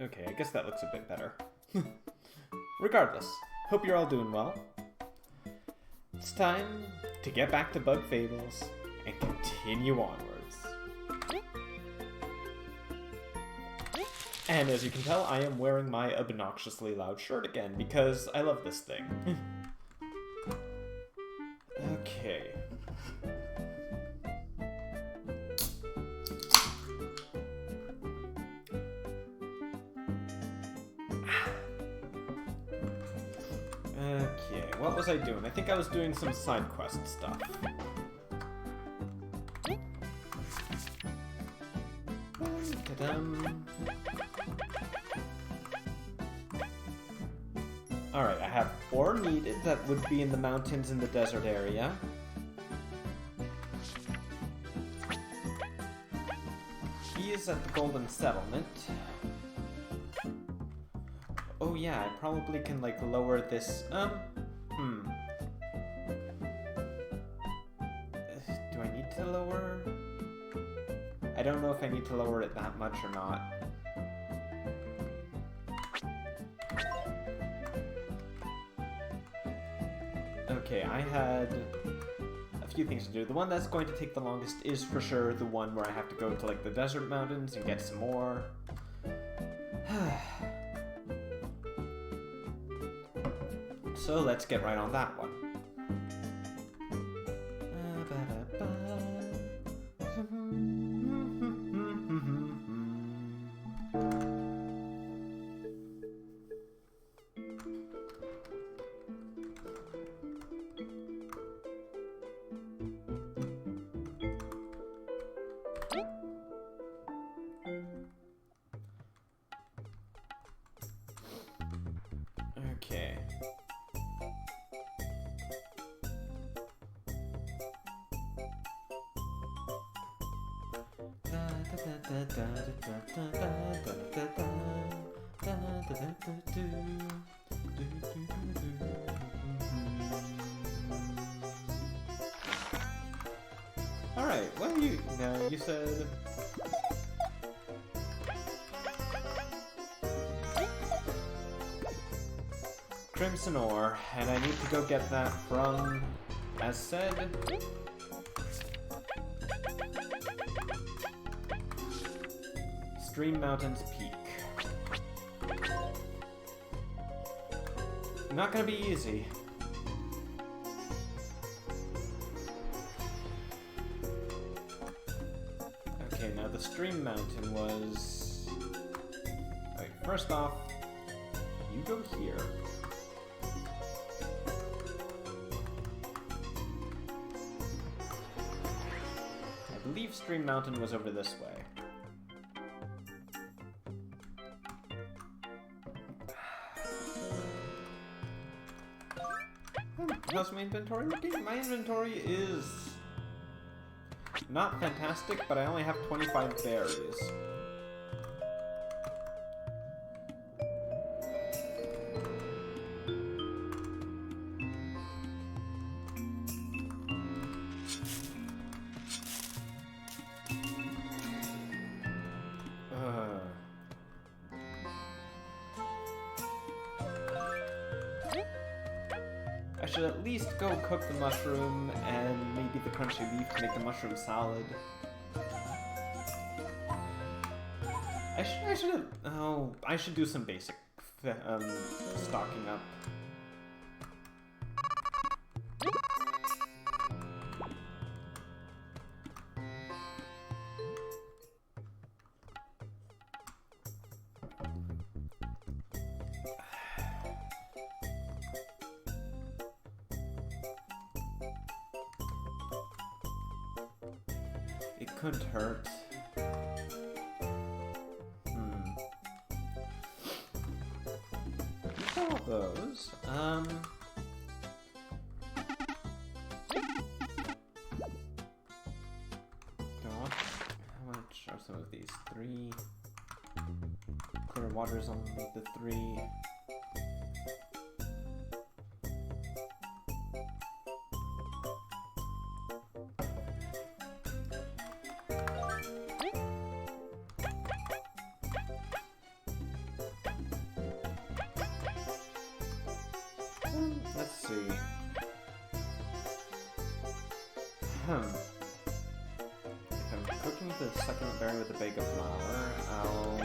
Okay, I guess that looks a bit better. Regardless, hope you're all doing well. It's time to get back to Bug Fables and continue onwards. And as you can tell, I am wearing my obnoxiously loud shirt again because I love this thing. Okay. Okay, what was I doing? I think I was doing some side quest stuff. Alright, I have ore needed that would be in the mountains in the desert area. He is at the Golden Settlement. Oh yeah, I probably can, like, lower this, Do I need to lower? I don't know if I need to lower it that much or not. Okay, I had a few things to do. The one that's going to take the longest is for sure the one where I have to go to, like, the desert mountains and get some more. So let's get right on that one. Okay. Alright, well you said... Crimson ore, and I need to go get that from, as said... Stream Mountains Peak. Not gonna be easy. Okay, now the Stream Mountain was... Alright, first off, you go here. I believe Stream Mountain was over this way. How's my inventory looking? My inventory is not fantastic, but I only have 25 berries. I should at least go cook the mushroom and maybe the crunchy leaf to make the mushroom salad. I should do some basic stocking up. It couldn't hurt. All those. Go on. How much are some of these? 3. Clear water's on the 3. Let's see. If I'm cooking the succulent berry with a bag of flour, I'll...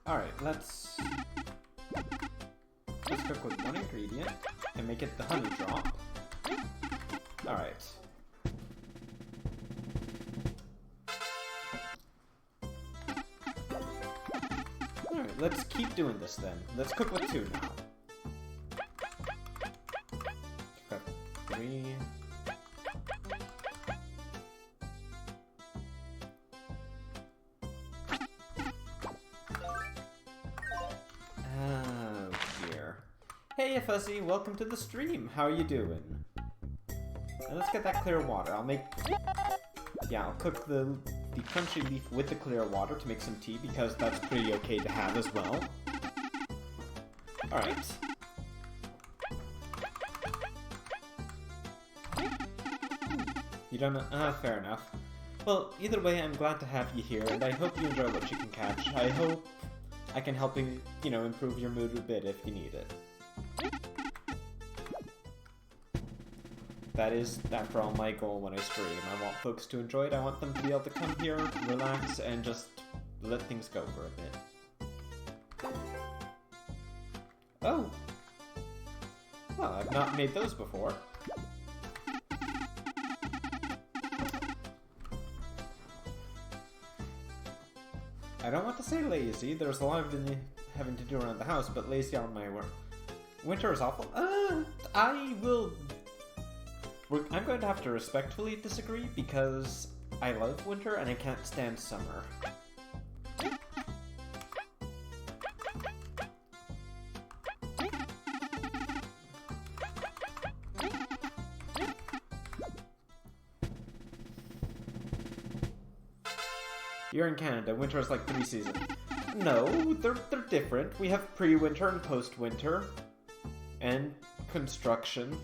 Alright, let's cook with one ingredient and make it the honey drop. Alright. Alright, let's keep doing this then. Let's cook with 2 now. Cook 3. Oh dear. Hey Fuzzy, welcome to the stream. How are you doing? Now let's get that clear water. I'll cook the crunchy leaf with the clear water to make some tea because that's pretty okay to have as well. Alright. You don't know? Fair enough. Well, either way, I'm glad to have you here, and I hope you enjoy what you can catch. I hope I can help you, improve your mood a bit if you need it. That is, after all, my goal when I stream. I want folks to enjoy it. I want them to be able to come here, relax, and just let things go for a bit. Oh! Well, I've not made those before. I don't want to say lazy. There's a lot of having to do around the house, but lazy on my work. Winter is awful. I'm going to have to respectfully disagree because I love winter and I can't stand summer. You're in Canada. Winter is like 3 seasons. No, they're different. We have pre-winter and post-winter. And construction.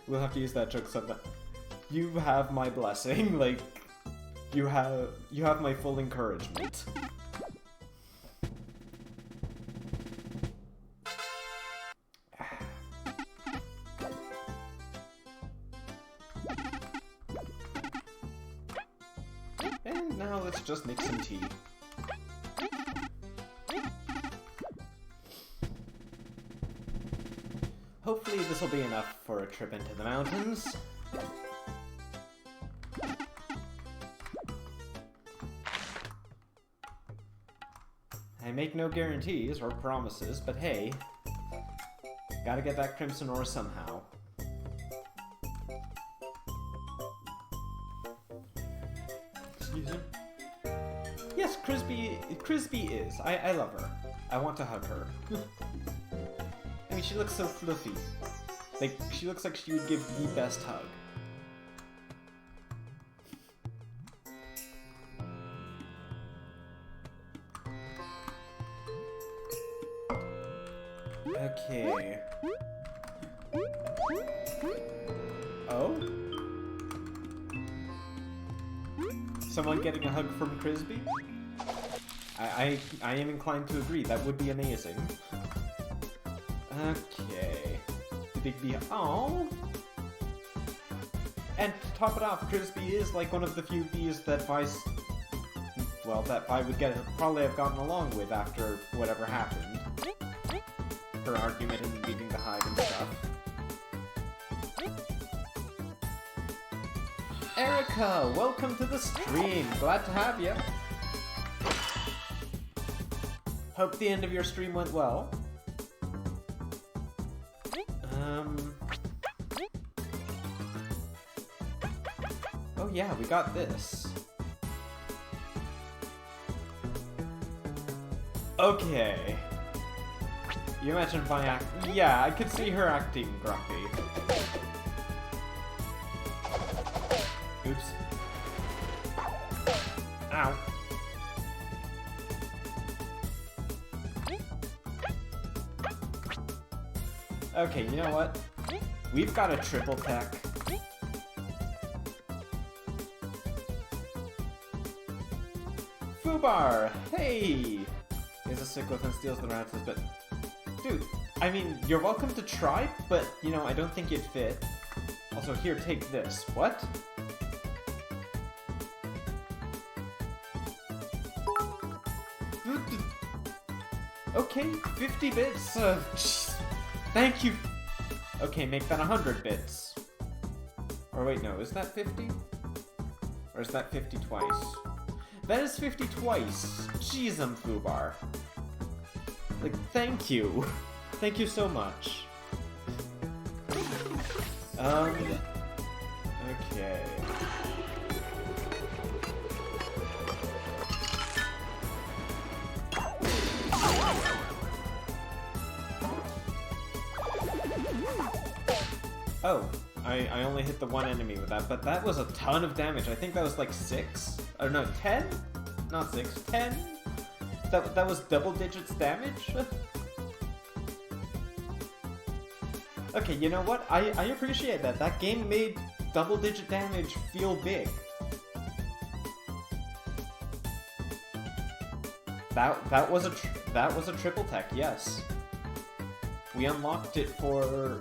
We'll have to use that joke sometime. You have my blessing, like, you have my full encouragement. And now let's just make some tea. Hopefully this will be enough for a trip into the mountains. I make no guarantees or promises, but hey, gotta get that crimson ore somehow. Excuse me? Yes, Crispy is. I love her. I want to hug her. I mean, she looks so fluffy. Like, she looks like she would give the best hug. Okay. Oh? Someone getting a hug from Crispy? I am inclined to agree. That would be amazing. Okay. The big bee. Oh. And to top it off, Crispy is like one of the few bees that Vi would probably have gotten along with after whatever happened. Her argument and leaving the hive and stuff. Erica, welcome to the stream. Glad to have you. Hope the end of your stream went well. Oh yeah, we got this. Okay. You imagine Vi act... Yeah, I could see her acting grumpy. Oops. Ow. Okay, you know what? We've got a triple tech. Fubar! Hey! Is a sicko and steals the rats, but... Dude, I mean, you're welcome to try, but, you know, I don't think you'd fit. Also, here, take this. What? Okay, 50 bits. Thank you. Okay, make that 100 bits. Or wait, no, is that 50? Or is that 50 twice? That is 50 twice. Jeez, Fubar. Like, thank you. Thank you so much. Okay. Oh, I only hit the one enemy with that, but that was a ton of damage. I think that was like 6? Or no, 10? Not 6, 10? That was double digits damage? Okay, you know what? I appreciate that. That game made double digit damage feel big. That was a triple tech, yes. We unlocked it for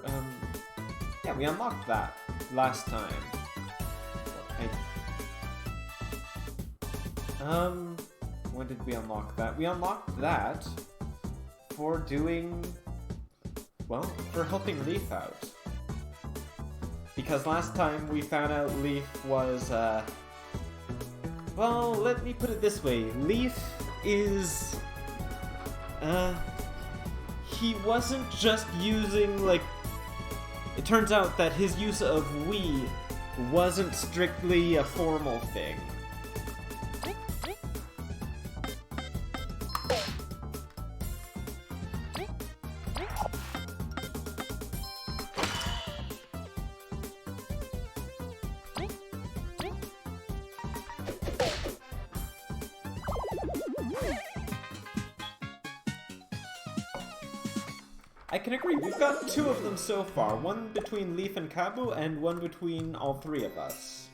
yeah, we unlocked that last time. When did we unlock that? We unlocked that for doing, well, for helping Leaf out. Because last time we found out Leaf was, well, let me put it this way. Leaf is, he wasn't just using, like, it turns out that his use of we wasn't strictly a formal thing. I can agree, we've got 2 of them so far. One between Leaf and Kabu, and one between all 3 of us.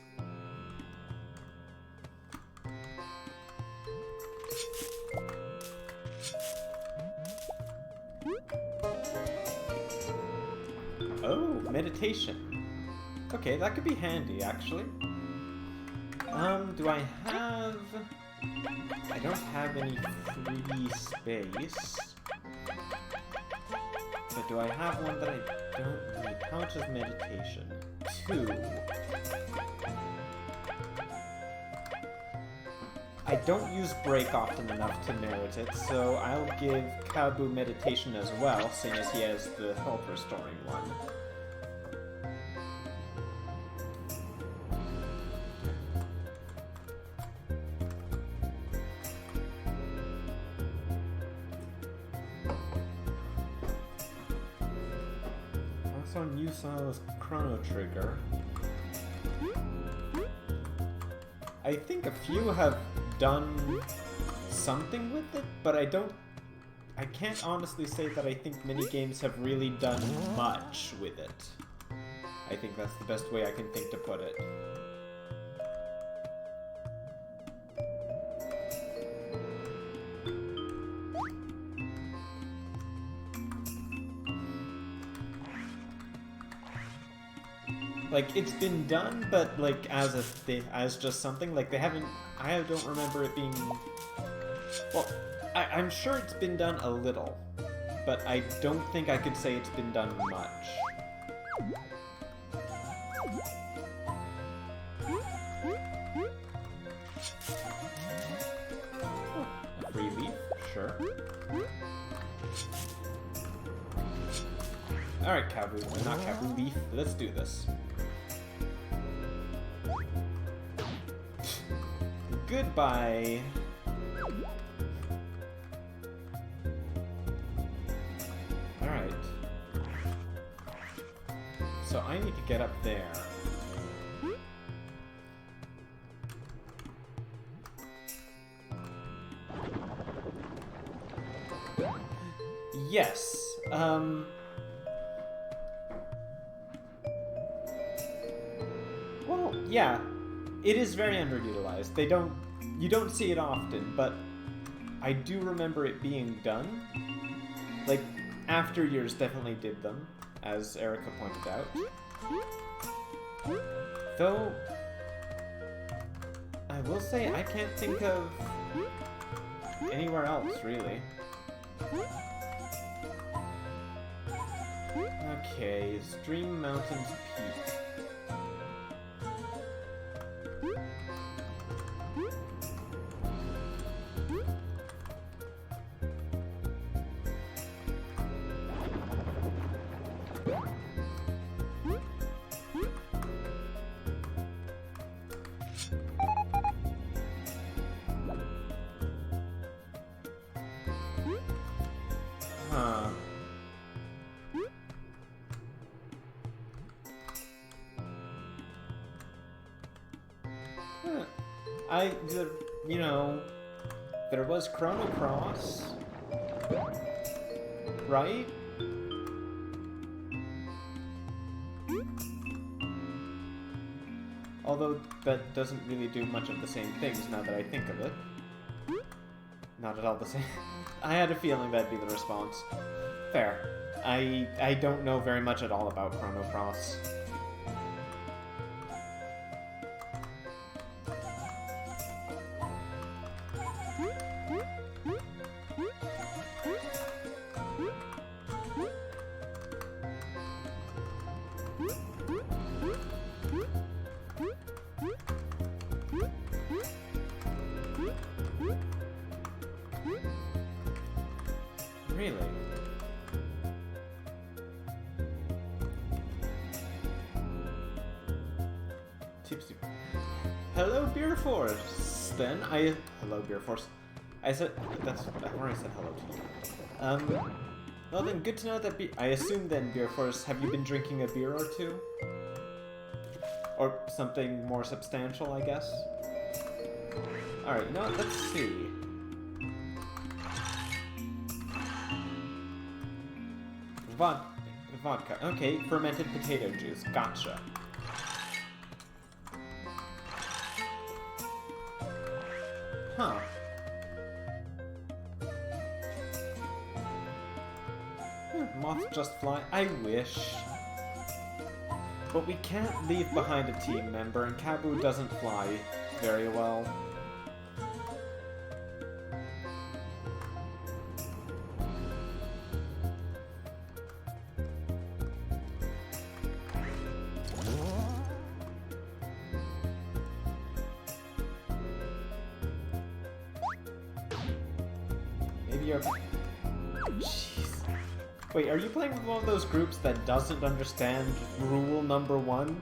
Oh, meditation. Okay, that could be handy, actually. Do I have... I don't have any free space. But do I have one that I don't need? How much is meditation? 2. I don't use break often enough to merit it, so I'll give Kabu meditation as well, seeing as he has the health restoring one. On Yusa's Chrono Trigger. I think a few have done something with it, but I can't honestly say that I think many games have really done much with it. I think that's the best way I can think to put it. Like, it's been done, but, like, as just something, like, they haven't... I don't remember it being... Well, I'm sure it's been done a little, but I don't think I could say it's been done much. Oh, a free leaf? Sure. Alright, Kabu. Not Kabu, Leaf. Let's do this. Goodbye. so I need to get up there. Yes, well, yeah, it is very underutilized. You don't see it often, but I do remember it being done. Like, after years definitely did them, as Erica pointed out. Though, I will say I can't think of anywhere else, really. Okay, Stream Mountains Peak. Huh. You know, there was Chrono Cross, right? Although that doesn't really do much of the same things now that I think of it. Not at all the same. I had a feeling that'd be the response. Fair. I don't know very much at all about Chrono Cross. Really? Hello, Beer Force! Then hello, Beer Force. I said... I've already said hello to you. Well then, good to know that I assume then, Beer Force, have you been drinking a beer or two? Or something more substantial, I guess? Alright, you know what? Let's see. Vodka. Okay, fermented potato juice. Gotcha. Huh. Moths just fly. I wish. But we can't leave behind a team member, and Kabu doesn't fly very well. Maybe you're... Jeez. Wait, are you playing with one of those groups that doesn't understand rule number 1?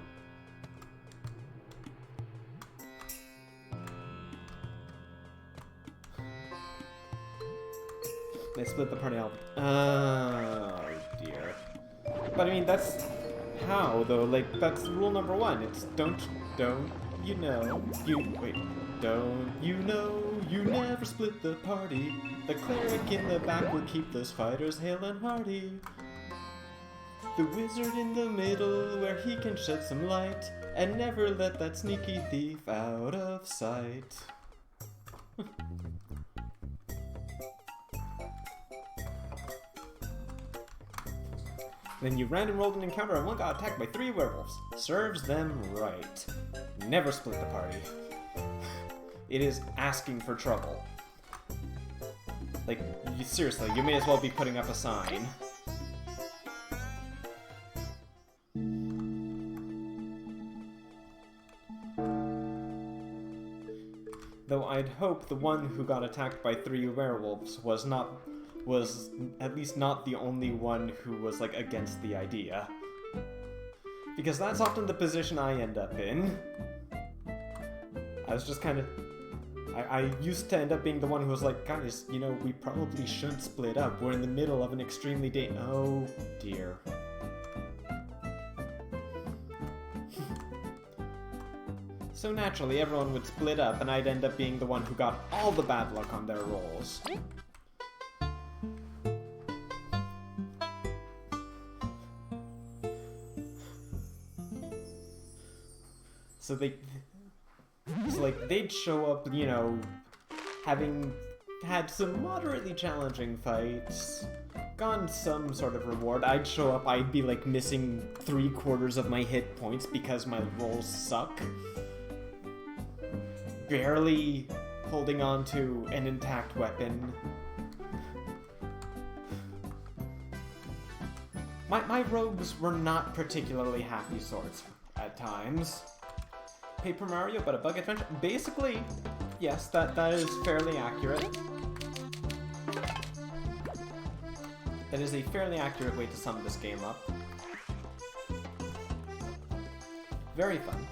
They split the party out. Oh, dear. But I mean, that's... How, though? Like, that's rule number 1. It's don't, you know, don't, you know, you never split the party. The cleric in the back will keep those fighters hale and hearty. The wizard in the middle where he can shed some light, and never let that sneaky thief out of sight. Then you random rolled an encounter and one got attacked by 3 werewolves. Serves them right. Never split the party. It is asking for trouble. Like, seriously, you may as well be putting up a sign. Though I'd hope the one who got attacked by 3 werewolves was at least not the only one who was, like, against the idea. Because that's often the position I end up in. I was just kind of... I used to end up being the one who was like, guys, you know, we probably shouldn't split up. We're in the middle of an extremely oh dear. So naturally, everyone would split up, and I'd end up being the one who got all the bad luck on their rolls. So they'd show up, you know, having had some moderately challenging fights, gotten some sort of reward. I'd show up, I'd be like missing 3/4 of my hit points because my rolls suck. Barely holding on to an intact weapon. My rogues were not particularly happy sorts at times. Paper Mario, but a bug adventure? Basically, yes, that is fairly accurate. That is a fairly accurate way to sum this game up. Very fun.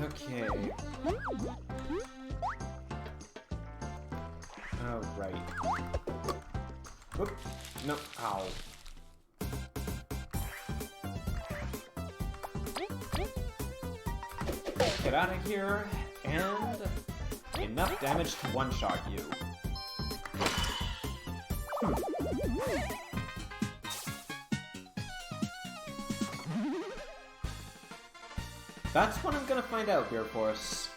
Okay. Oh, right. Whoop. No. Ow. Get out of here, and enough damage to one-shot you. That's what I'm gonna find out, Beer Force.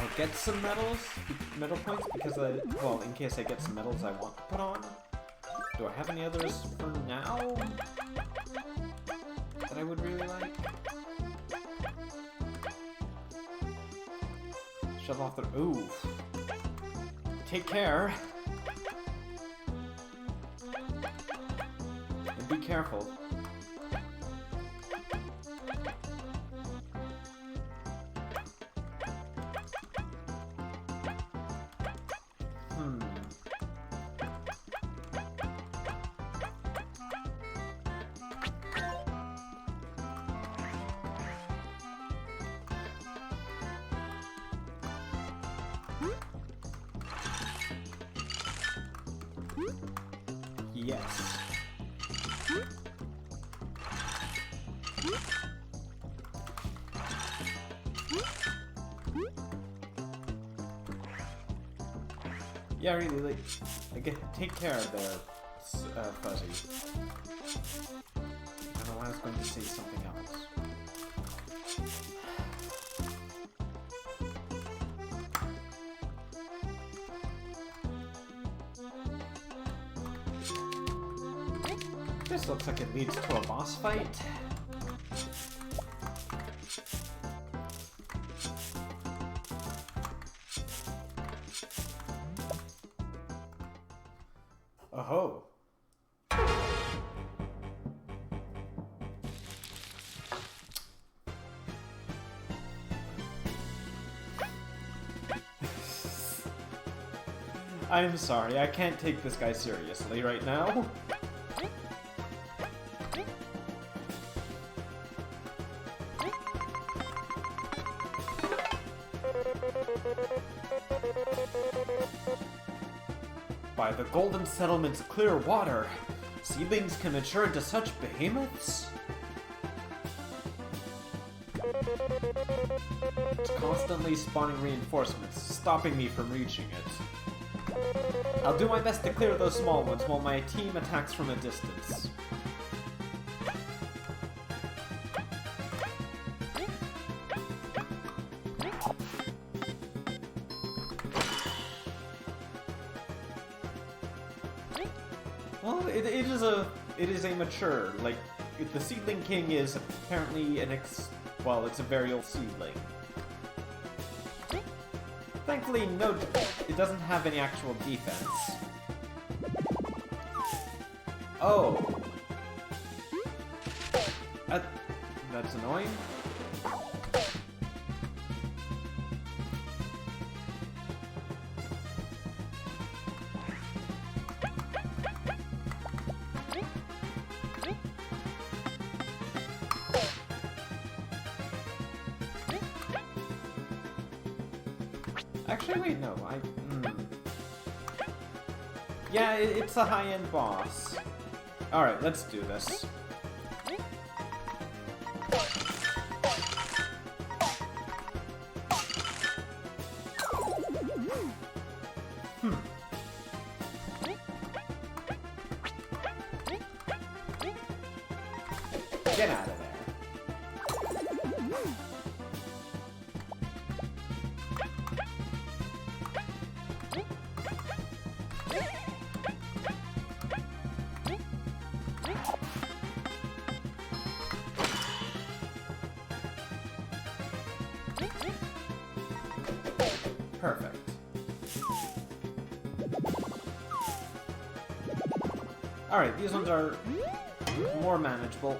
I'll get some metal points, because well, in case I get some medals I want to put on. Do I have any others for now that I would really like? Shove off the... Ooh. Take care. And be careful. Yes. Yeah, really, take care of there, Fuzzy. I don't know why I was going to say something else. This looks like it leads to a boss fight. Oh-ho. I'm sorry, I can't take this guy seriously right now. By the Golden Settlement's clear water, seedlings can mature into such behemoths? It's constantly spawning reinforcements, stopping me from reaching it. I'll do my best to clear those small ones while my team attacks from a distance. Well, it is a mature, like, the Seedling King is apparently well, it's a very old seedling. Thankfully, no, it doesn't have any actual defense. Oh. That's annoying. Actually, wait, no, Yeah, it's a high-end boss. Alright, let's do this. Get out of there. Perfect. Alright, these ones are more manageable.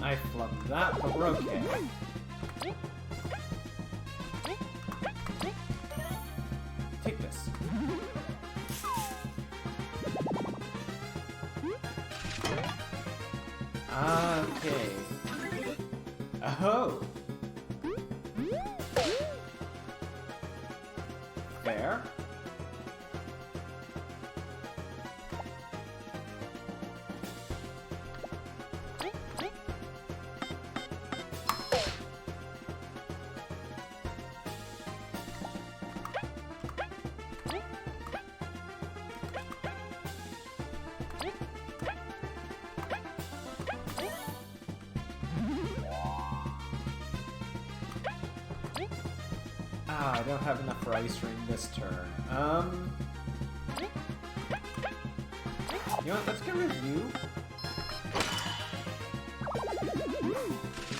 I flubbed that, but we're okay. Take this. Okay. Oh. Fair. I don't have enough for Ice Ring this turn. You know what, let's get review.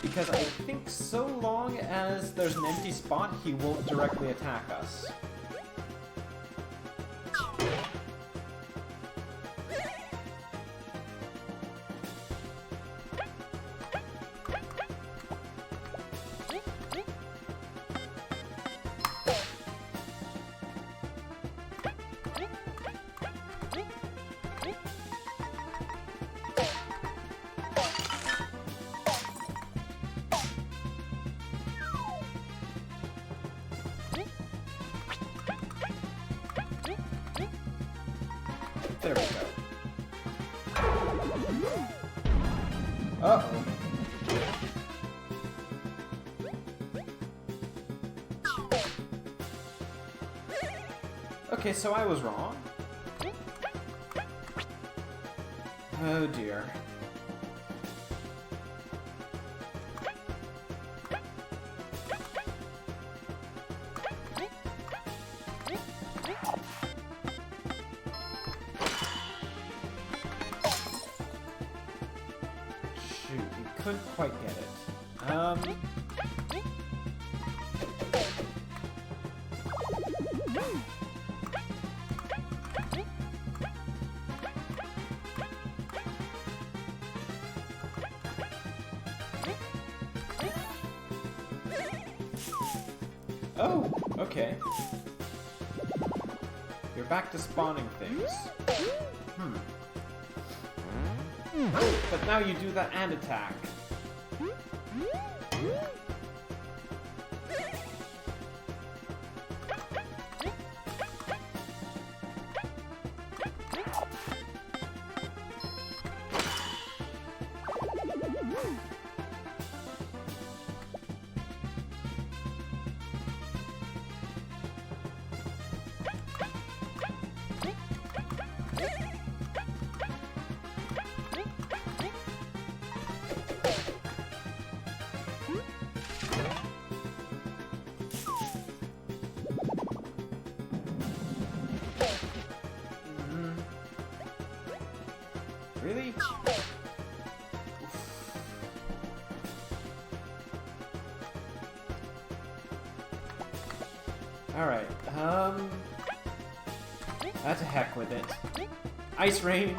Because I think so long as there's an empty spot, he won't directly attack us. There we go. Uh-oh. Okay, so I was wrong. Oh dear. Couldn't quite get it. Oh, okay. You're back to spawning things. But now you do that and attack. Really? Alright, to heck with it. Ice Rain!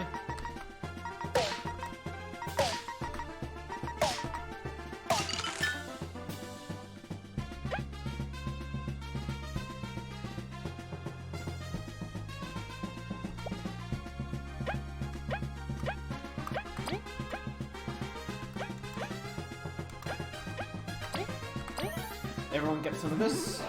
Everyone get some of this.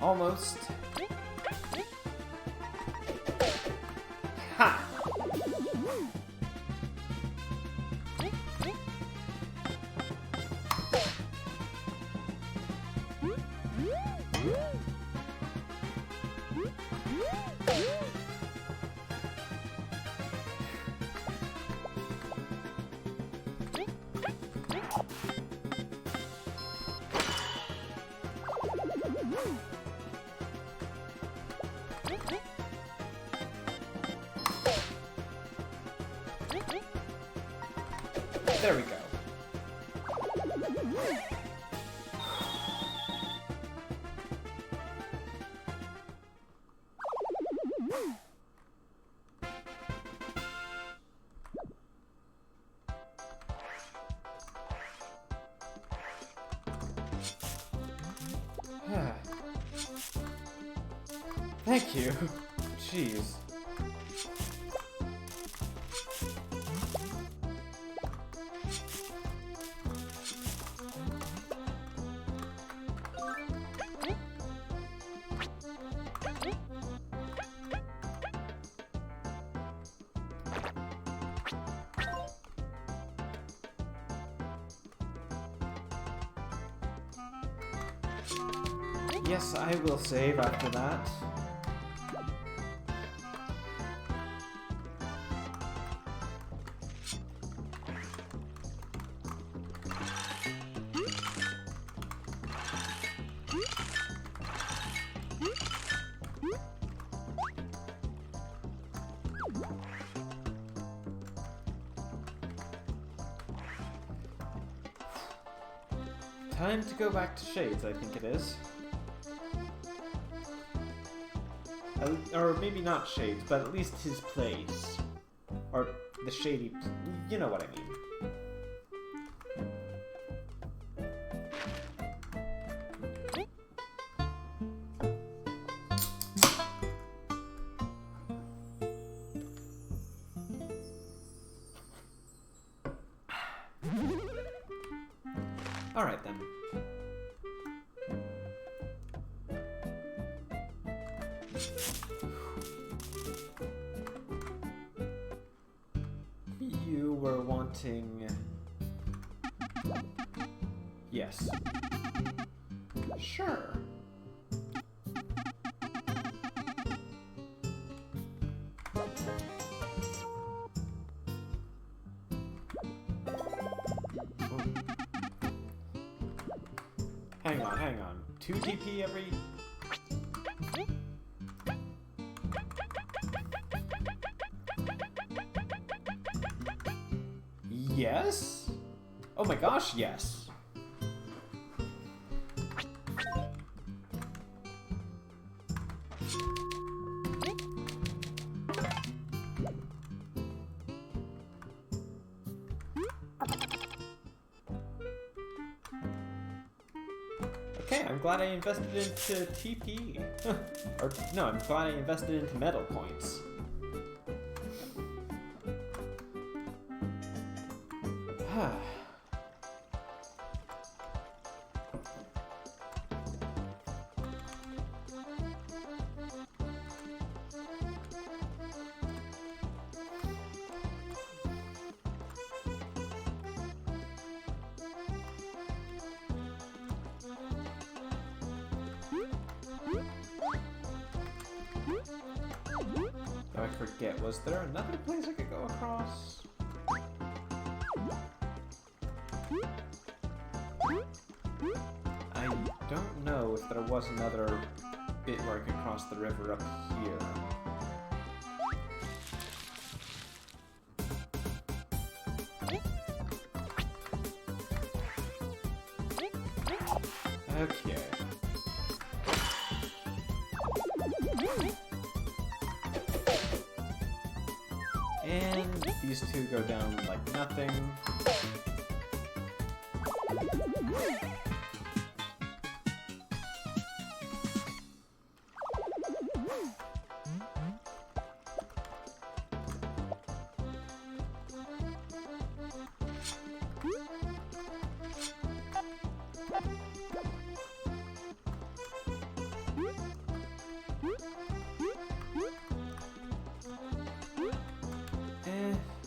Almost. Ha! There we go. Thank you. Jeez. Yes, I will save after that. Time to go back to Shades, I think it is. Or maybe not Shades, but at least his place. Or the shady... you know what I mean. Alright then. You were wanting... Yes. Sure. Hang on. 2 TP every... Yes? Oh my gosh, yes. Okay, I'm glad I invested into TP. Or, no, I'm glad I invested into metal points. I forget, was there another place I could go across? I don't know if there was another bit where I could cross the river up here. Okay. And these two go down like nothing.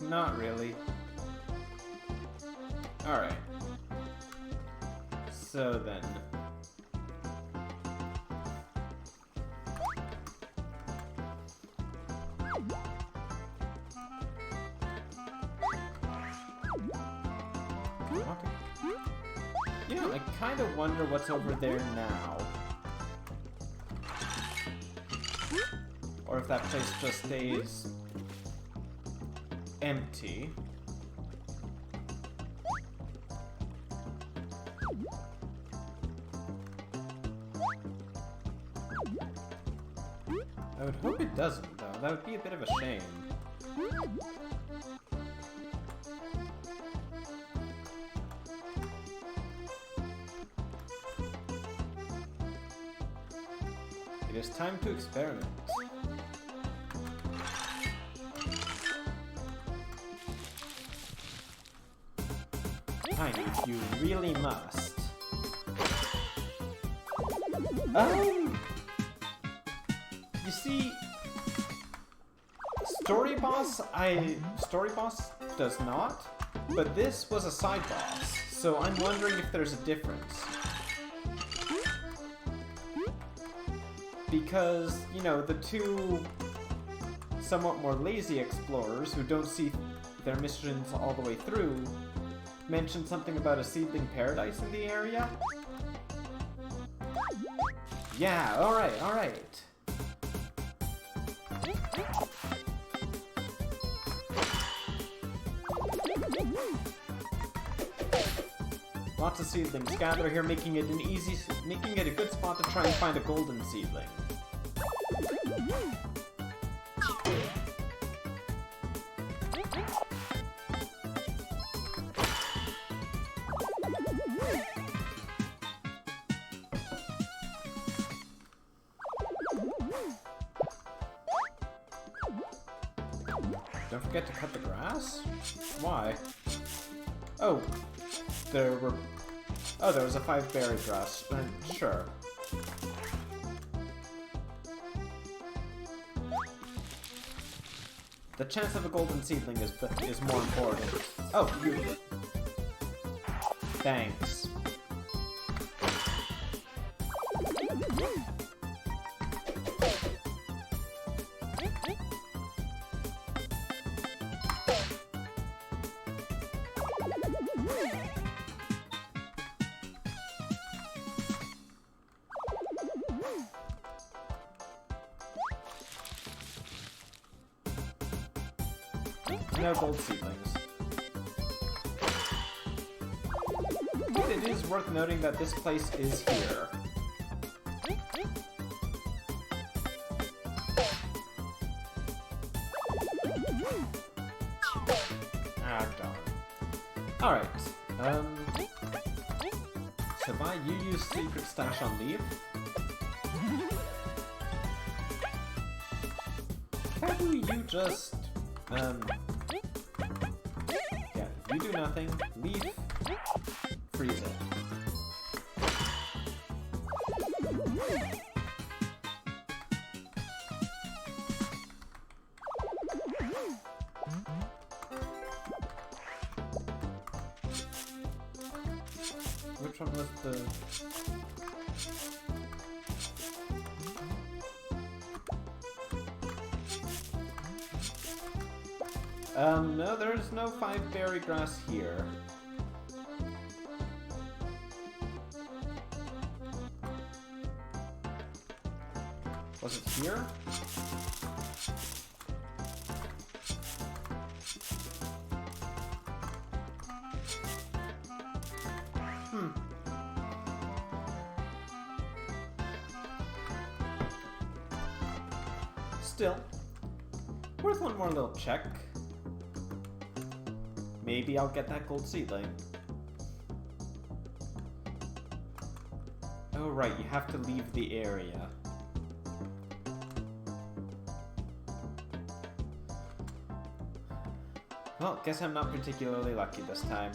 Not really. Alright. So then. Okay. You know, I kind of wonder what's over there now. Or if that place just stays empty. I would hope it doesn't, though. That would be a bit of a shame. It is time to experiment. Tiny, you really must. You see, Story Boss does not, but this was a side boss, so I'm wondering if there's a difference. Because, you know, the two somewhat more lazy explorers who don't see their missions all the way through mentioned something about a seedling paradise in the area? Yeah, alright, alright. Lots of seedlings gather here, making it a good spot to try and find a golden seedling. Don't forget to cut the grass? Why? Oh, there was a 5-berry grass. Sure. The chance of a golden seedling is more important. Oh, you. Thanks. No gold seedlings. But it is worth noting that this place is here. Ah, darn. Alright, so you use secret stash on leave? How do you just, yeah, you do nothing, leave, freeze it. Which one was the... no, there's no 5-berry grass here. Was it here? Still, worth one more little check. maybe I'll get that gold seedling. Oh right, you have to leave the area. Well, guess I'm not particularly lucky this time.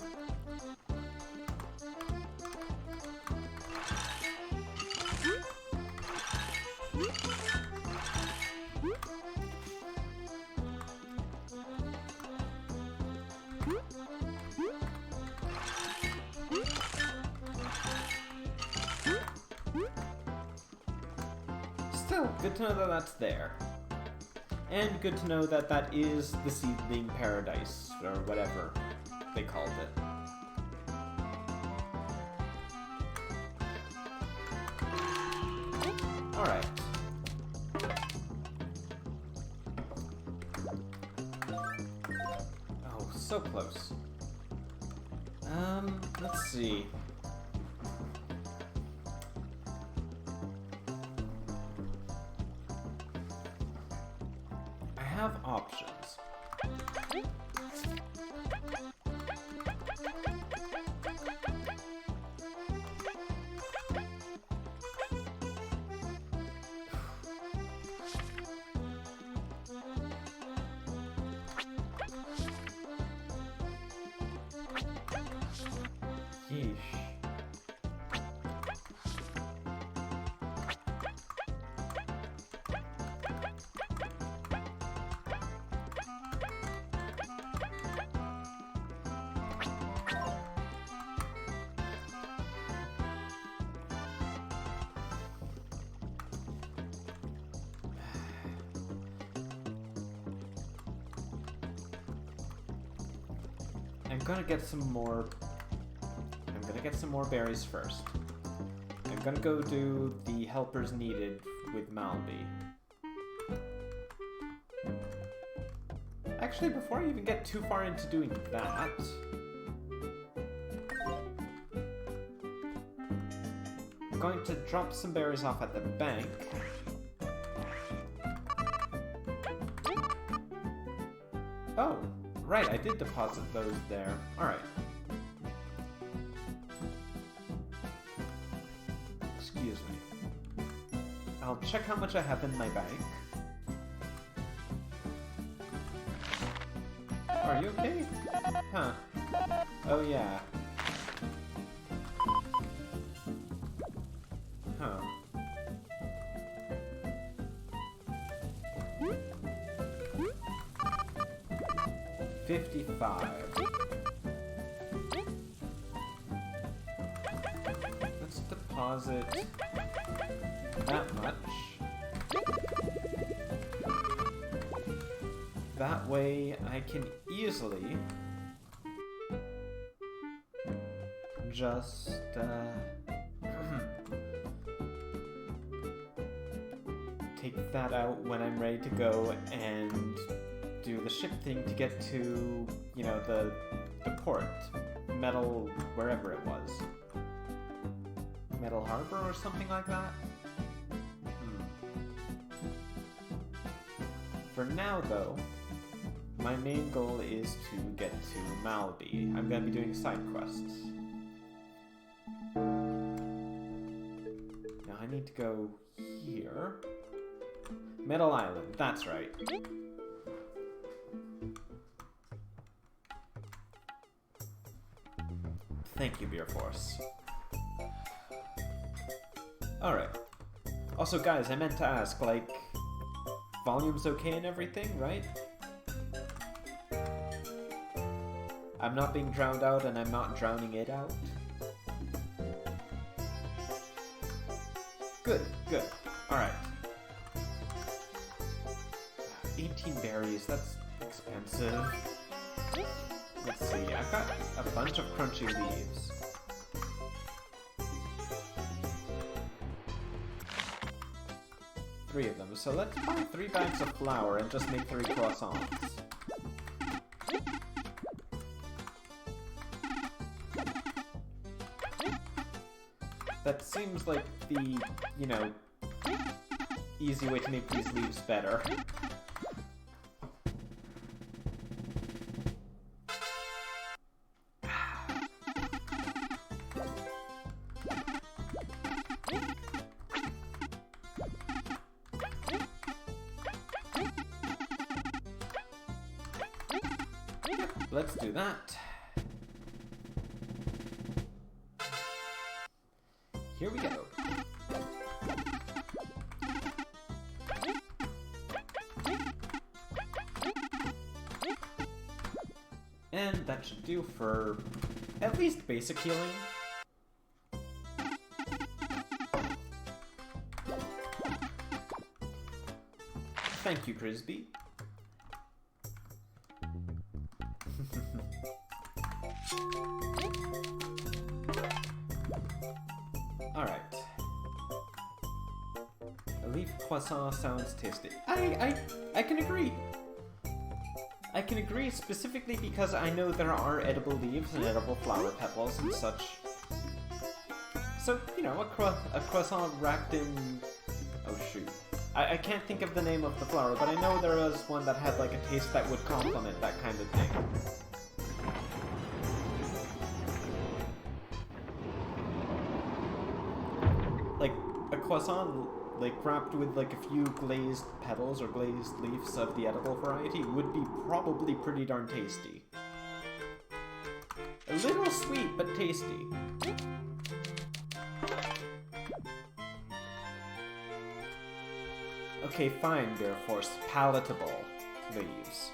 Still, good to know that that's there. And good to know that that is the seedling paradise, or whatever they called it. Alright. Oh, so close. Let's see. I have options. Yeesh. I'm gonna get some more berries first. I'm gonna go do the helpers needed with Malby. Actually, before I even get too far into doing that, I'm going to drop some berries off at the bank. Oh, right, I did deposit those there. Alright. Excuse me. I'll check how much I have in my bank. Are you okay? Huh. Oh yeah. Huh. $55. Let's deposit that much. That way I can easily just take that out when I'm ready to go and do the ship thing to get to, you know, the port. Metal, wherever it was. Metal Harbor or something like that? For now, though, my main goal is to get to Malby. I'm gonna be doing side quests. Now I need to go here. Metal Island, that's right. Thank you, Beer Force. Alright. Also, guys, I meant to ask, like, volume's okay and everything, right? I'm not being drowned out and I'm not drowning it out. Good, good. Alright. 18 berries, that's expensive. Let's see, I've got a bunch of crunchy leaves. Three of them, so let's buy 3 bags of flour and just make 3 croissants. That seems like the, you know, easy way to make these leaves better. let's do that. Here we go. And that should do for at least basic healing. Thank you, Crisby. Alright. A leaf croissant sounds tasty. I can agree. I can agree specifically because I know there are edible leaves and edible flower petals and such. So, you know, a croissant wrapped in... Oh shoot. I can't think of the name of the flower, but I know there was one that had like a taste that would complement that kind of thing. Like, a croissant, like, wrapped with like a few glazed petals or glazed leaves of the edible variety would be probably pretty darn tasty. A little sweet, but tasty. Okay, fine, Bear Force. Palatable leaves.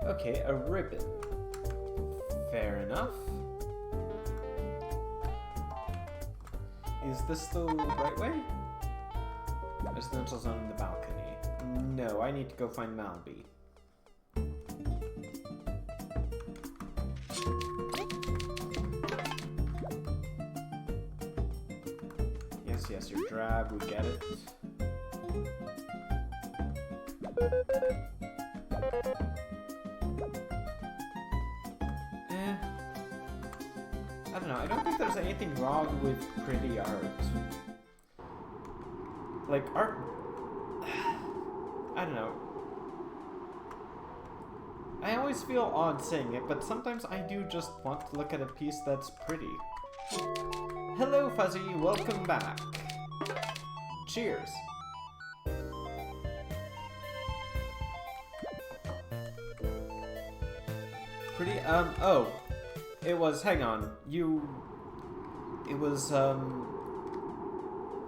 Okay, a ribbon. Fair enough. Is this the right way? Residential zone in the balcony. No, I need to go find Malby. Yes, your drab, we get it. I don't know, I don't think there's anything wrong with pretty art. Like, art... I don't know. I always feel odd saying it, but sometimes I do just want to look at a piece that's pretty. Hello, Fuzzy, welcome back. Cheers. Pretty, oh. It was, hang on, it was,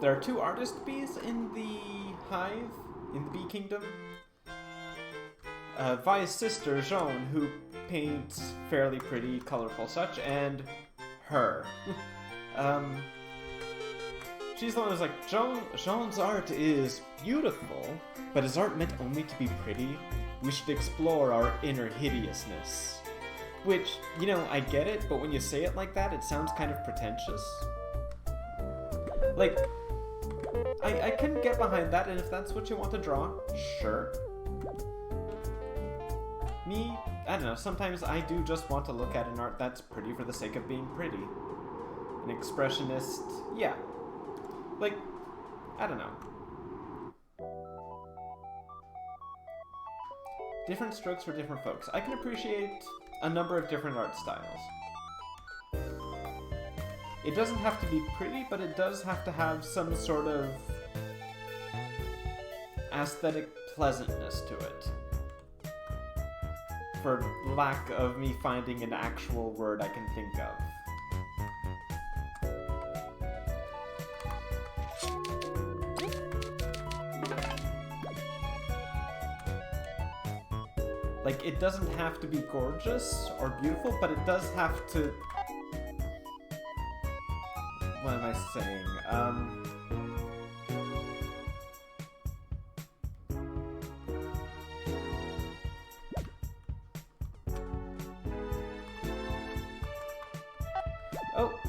there are two artist bees in the hive, in the bee kingdom. Vi's sister, Jean, who paints fairly pretty, colorful such, and her. She's the one who's like, Jean's art is beautiful, but is art meant only to be pretty? We should explore our inner hideousness. Which, you know, I get it, but when you say it like that, it sounds kind of pretentious. Like, I can get behind that, and if that's what you want to draw, sure. Me, I don't know, sometimes I do just want to look at an art that's pretty for the sake of being pretty. An expressionist, yeah. Like, I don't know. Different strokes for different folks. I can appreciate a number of different art styles. It doesn't have to be pretty, but it does have to have some sort of aesthetic pleasantness to it. For lack of me finding an actual word I can think of. Like, it doesn't have to be gorgeous or beautiful, but it does have to... What am I saying? Oh!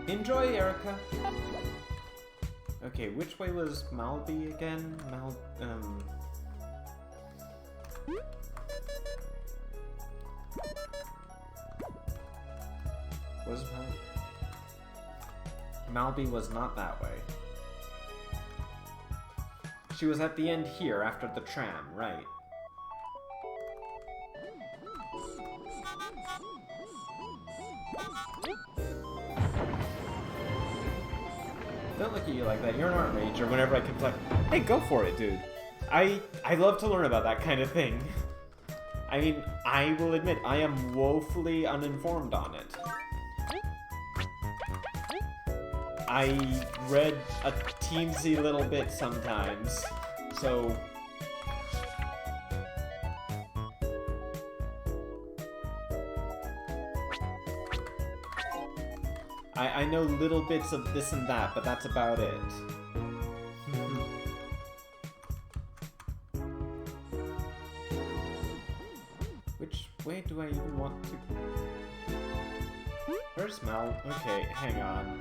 Enjoy, Erica! Okay, which way was Malby again? Was Malby was not that way. She was at the end here after the tram, right? Don't look at you like that. You're an art ranger. Whenever I can play, hey, go for it, dude. I love to learn about that kind of thing. I mean, I will admit I am woefully uninformed on it. I read a teensy little bit sometimes, so... I know little bits of this and that, but that's about it. Which way do I even want to... Where's Mal? Okay, hang on.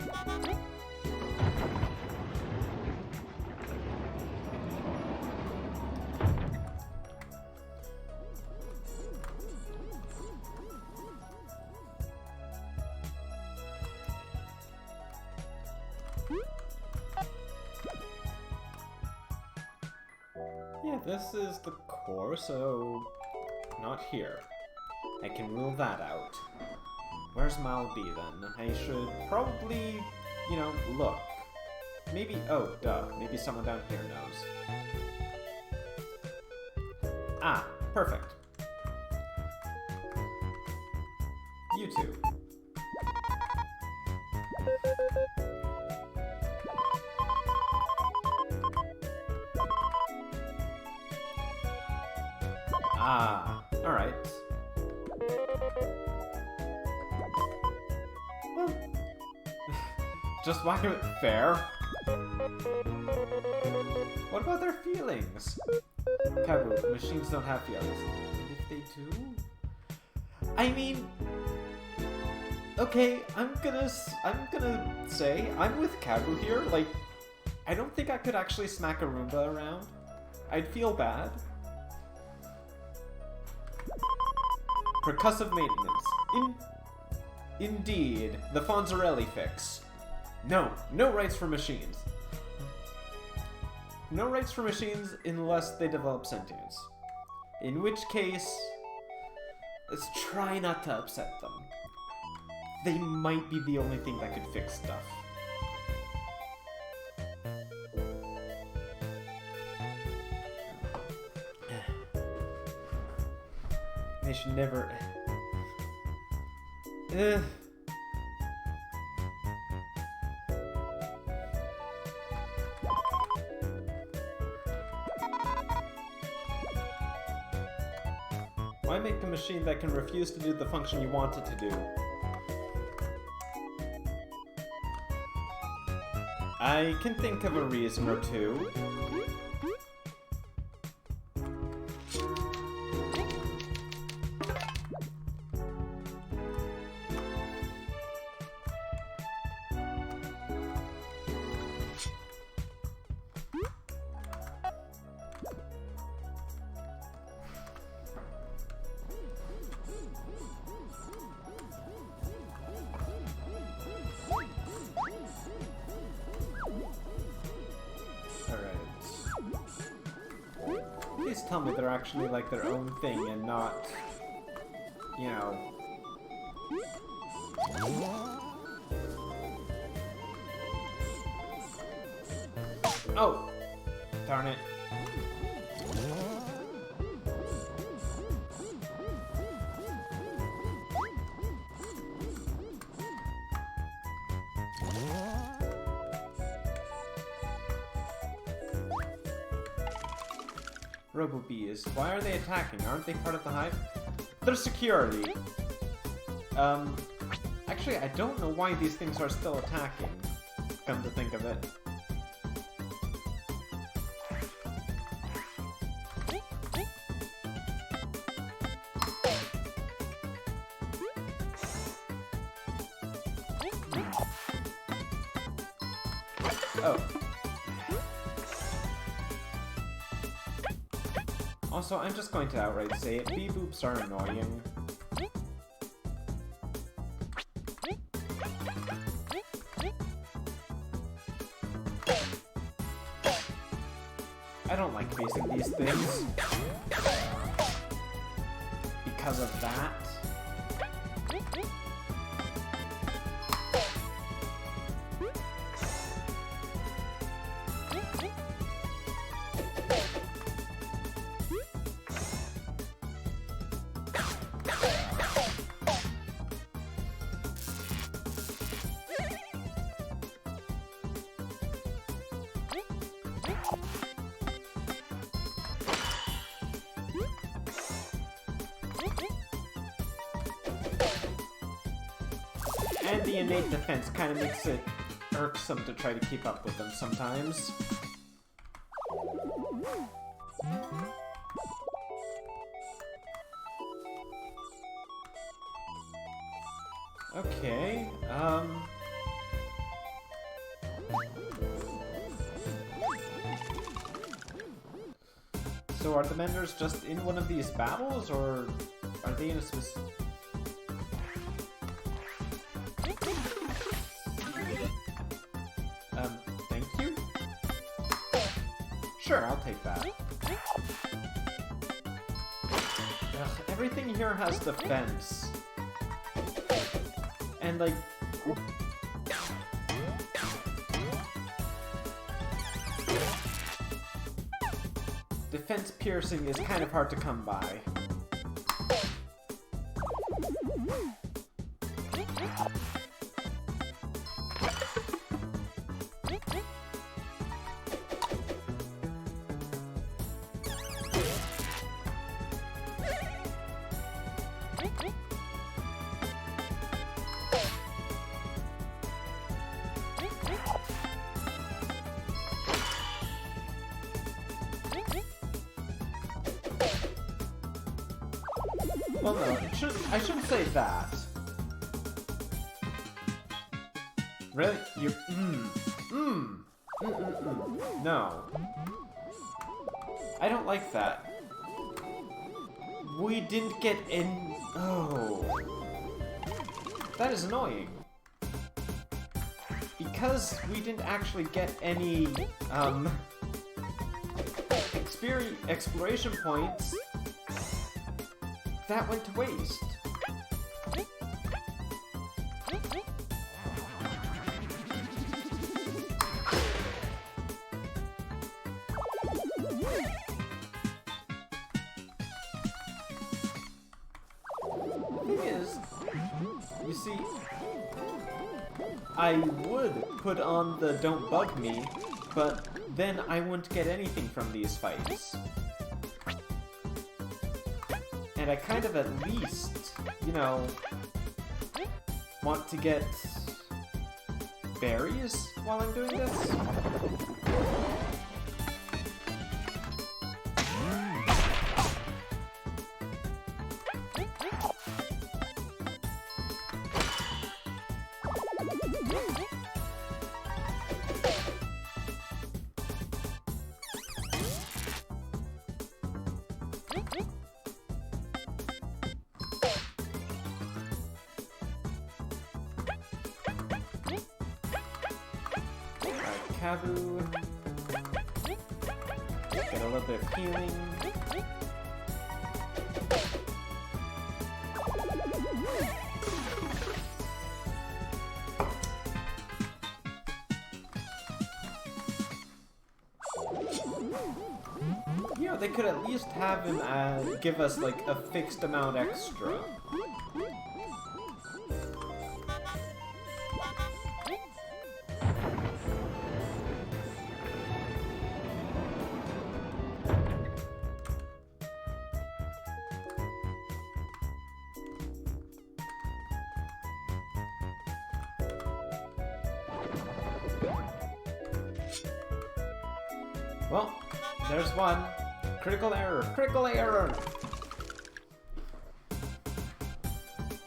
Yeah, this is the core, so not here. I can rule that out. Where's Mal B then? I should probably, you know, look. Maybe, oh, duh, maybe someone down here knows. Ah, perfect. You two. Ah, alright. Well, just whack it fair. What about their feelings? Kabu, machines don't have feelings. And if they do? I mean... Okay, I'm gonna say, I'm with Kabu here. Like, I don't think I could actually smack a Roomba around. I'd feel bad. Percussive maintenance. Indeed, the Fonzarelli fix. No rights for machines. No rights for machines unless they develop sentience. In which case, let's try not to upset them. They might be the only thing that could fix stuff. They should never... Why make a machine that can refuse to do the function you want it to do? I can think of a reason or two. Please tell me they're actually like their own thing and not, you know... Oh! Darn it. Robo-bees. Why are they attacking? Aren't they part of the hive? They're security. Actually, I don't know why these things are still attacking, come to think of it. Oh. Also, I'm just going to outright say it, bee-boops are annoying. I don't like facing these things. Because of that. And the innate defense kind of makes it irksome to try to keep up with them sometimes. Okay, so are the Menders just in one of these battles, or are they in a specific... thank you? Sure, I'll take that. Ugh, everything here has defense. And, like... defense piercing is kind of hard to come by. Well, no, I shouldn't say that. Really? You... No. I don't like that. We didn't get in... Oh. That is annoying. Because we didn't actually get any, exploration points, that went to waste. The thing is, you see, I would put on the don't bug me, but then I wouldn't get anything from these fights. And I kind of at least, you know, want to get berries while I'm doing this. Kabu. Get a little bit of healing. You know, they could at least have him give us like a fixed amount extra. Well, there's one. Critical error. Critical error!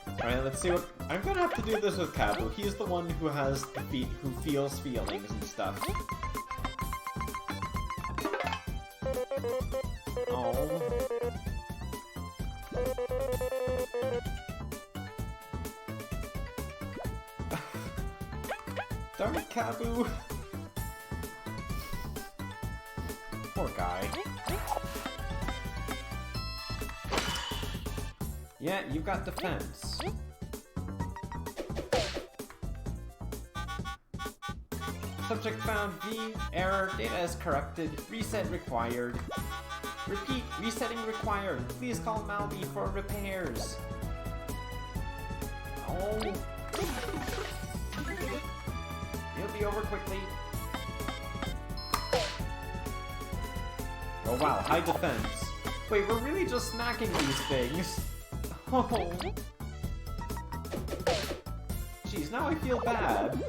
Alright, let's see what... I'm gonna have to do this with Kabu. He's the one who has the who feels feelings and stuff. Oh. Darn it, Kabu! Poor guy. Yeah, you've got defense. Subject found V. Error. Data is corrected. Reset required. Repeat. Resetting required. Please call Malby for repairs. Oh. He'll be over quickly. Oh wow, high defense. Wait, we're really just smacking these things. Oh. Jeez, now I feel bad.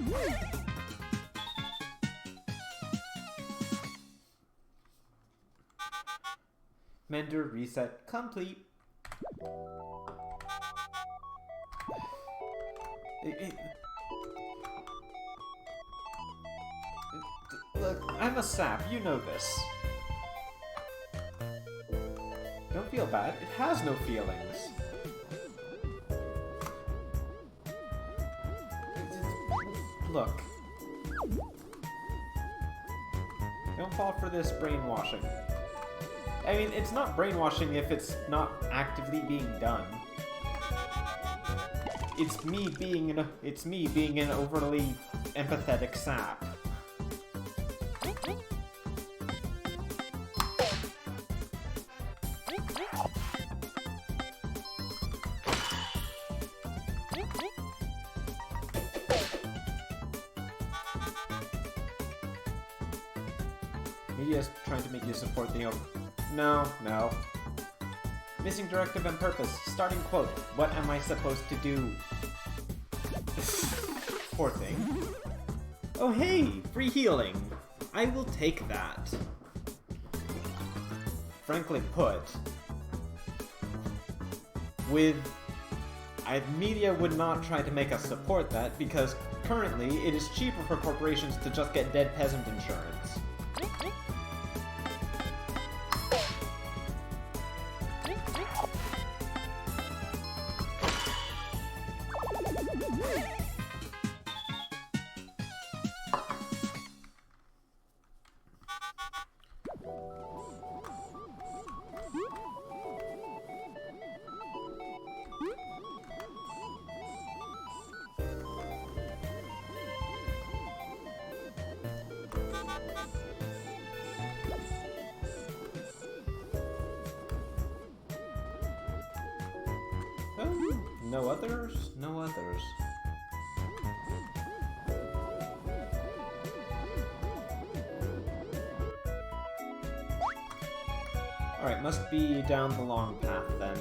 Mender reset complete. Look, I'm a sap, you know this. Don't feel bad, it has no feelings. Look. Don't fall for this brainwashing. I mean, it's not brainwashing if it's not actively being done. It's me being an overly empathetic sap. Media's trying to make you support the No. Missing directive and purpose. Starting quote. What am I supposed to do? Poor thing. Oh hey! Free healing! I will take that. Frankly put, Media would not try to make us support that because currently it is cheaper for corporations to just get dead peasant insurance. No others? No others. Alright, must be down the long path then.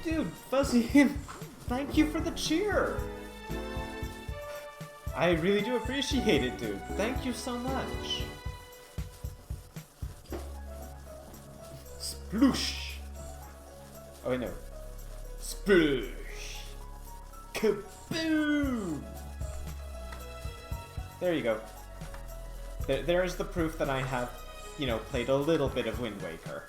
Dude, Fuzzy, thank you for the cheer! I really do appreciate it, dude. Thank you so much. Sploosh! Oh wait, no. Sploosh! Kaboom! There you go. There's the proof that I have, you know, played a little bit of Wind Waker.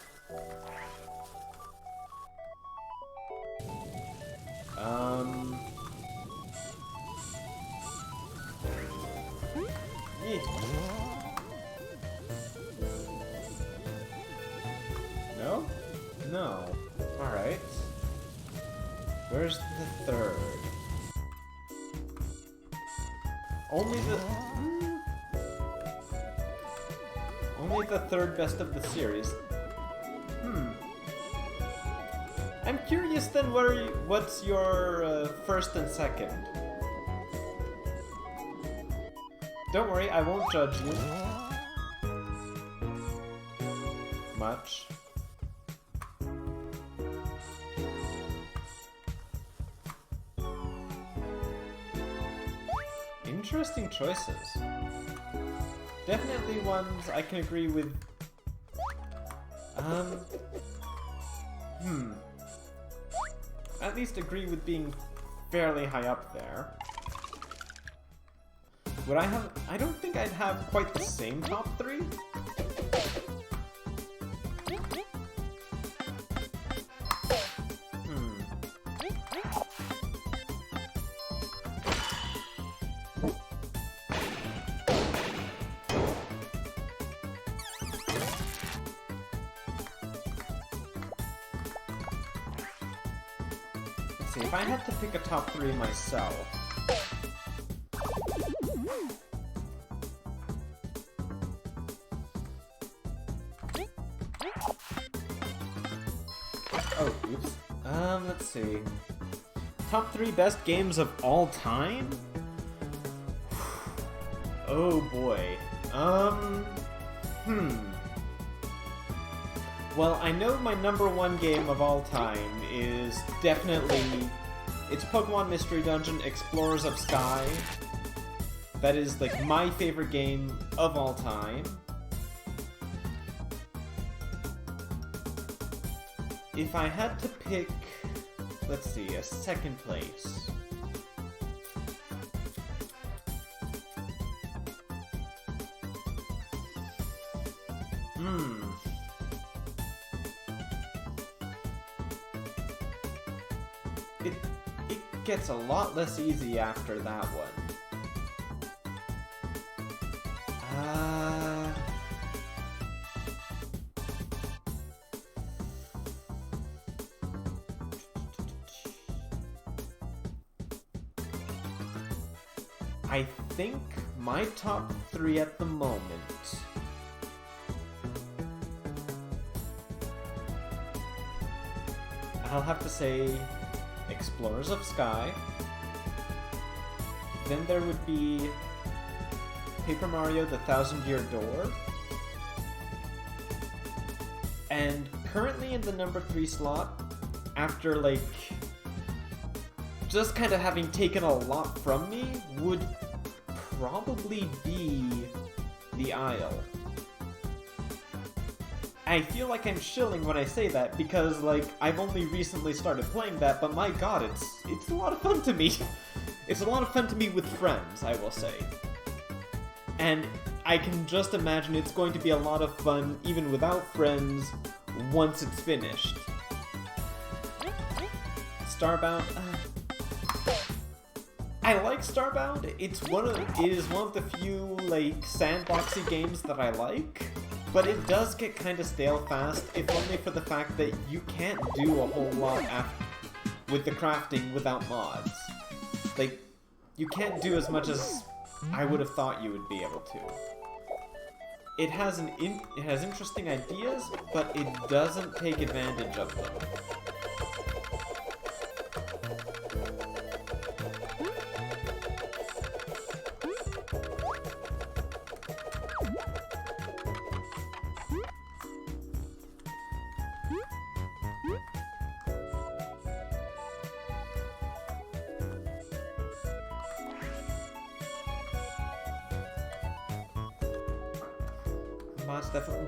No? No. Alright. Where's the third? Only the third best of the series. I'm curious then, what's your first and second? Don't worry, I won't judge you. Much. Interesting choices. Definitely ones I can agree with. At least agree with being fairly high up there. Would I have... I don't think I'd have quite the same top 3. Let's see, if I had to pick a top 3 myself... Oh, oops. Let's see. Top 3 best games of all time? Oh boy. Well, I know my #1 game of all time is definitely... It's Pokemon Mystery Dungeon Explorers of Sky. That is, like, my favorite game of all time. If I had to pick, let's see, a second place. It gets a lot less easy after that one. I think my top 3 at the moment I'll have to say Explorers of Sky. Then there would be Paper Mario: The Thousand-Year Door. And currently in the #3 slot, after like just kind of having taken a lot from me, would probably be The Isle. I feel like I'm shilling when I say that, because, like, I've only recently started playing that, but my god, it's a lot of fun to me. It's a lot of fun to me with friends, I will say. And I can just imagine it's going to be a lot of fun, even without friends, once it's finished. Starbound... I like Starbound. It is one of the few, like, sandboxy games that I like. But it does get kind of stale fast, if only for the fact that you can't do a whole lot with the crafting without mods. Like, you can't do as much as I would have thought you would be able to. It has interesting ideas, but it doesn't take advantage of them.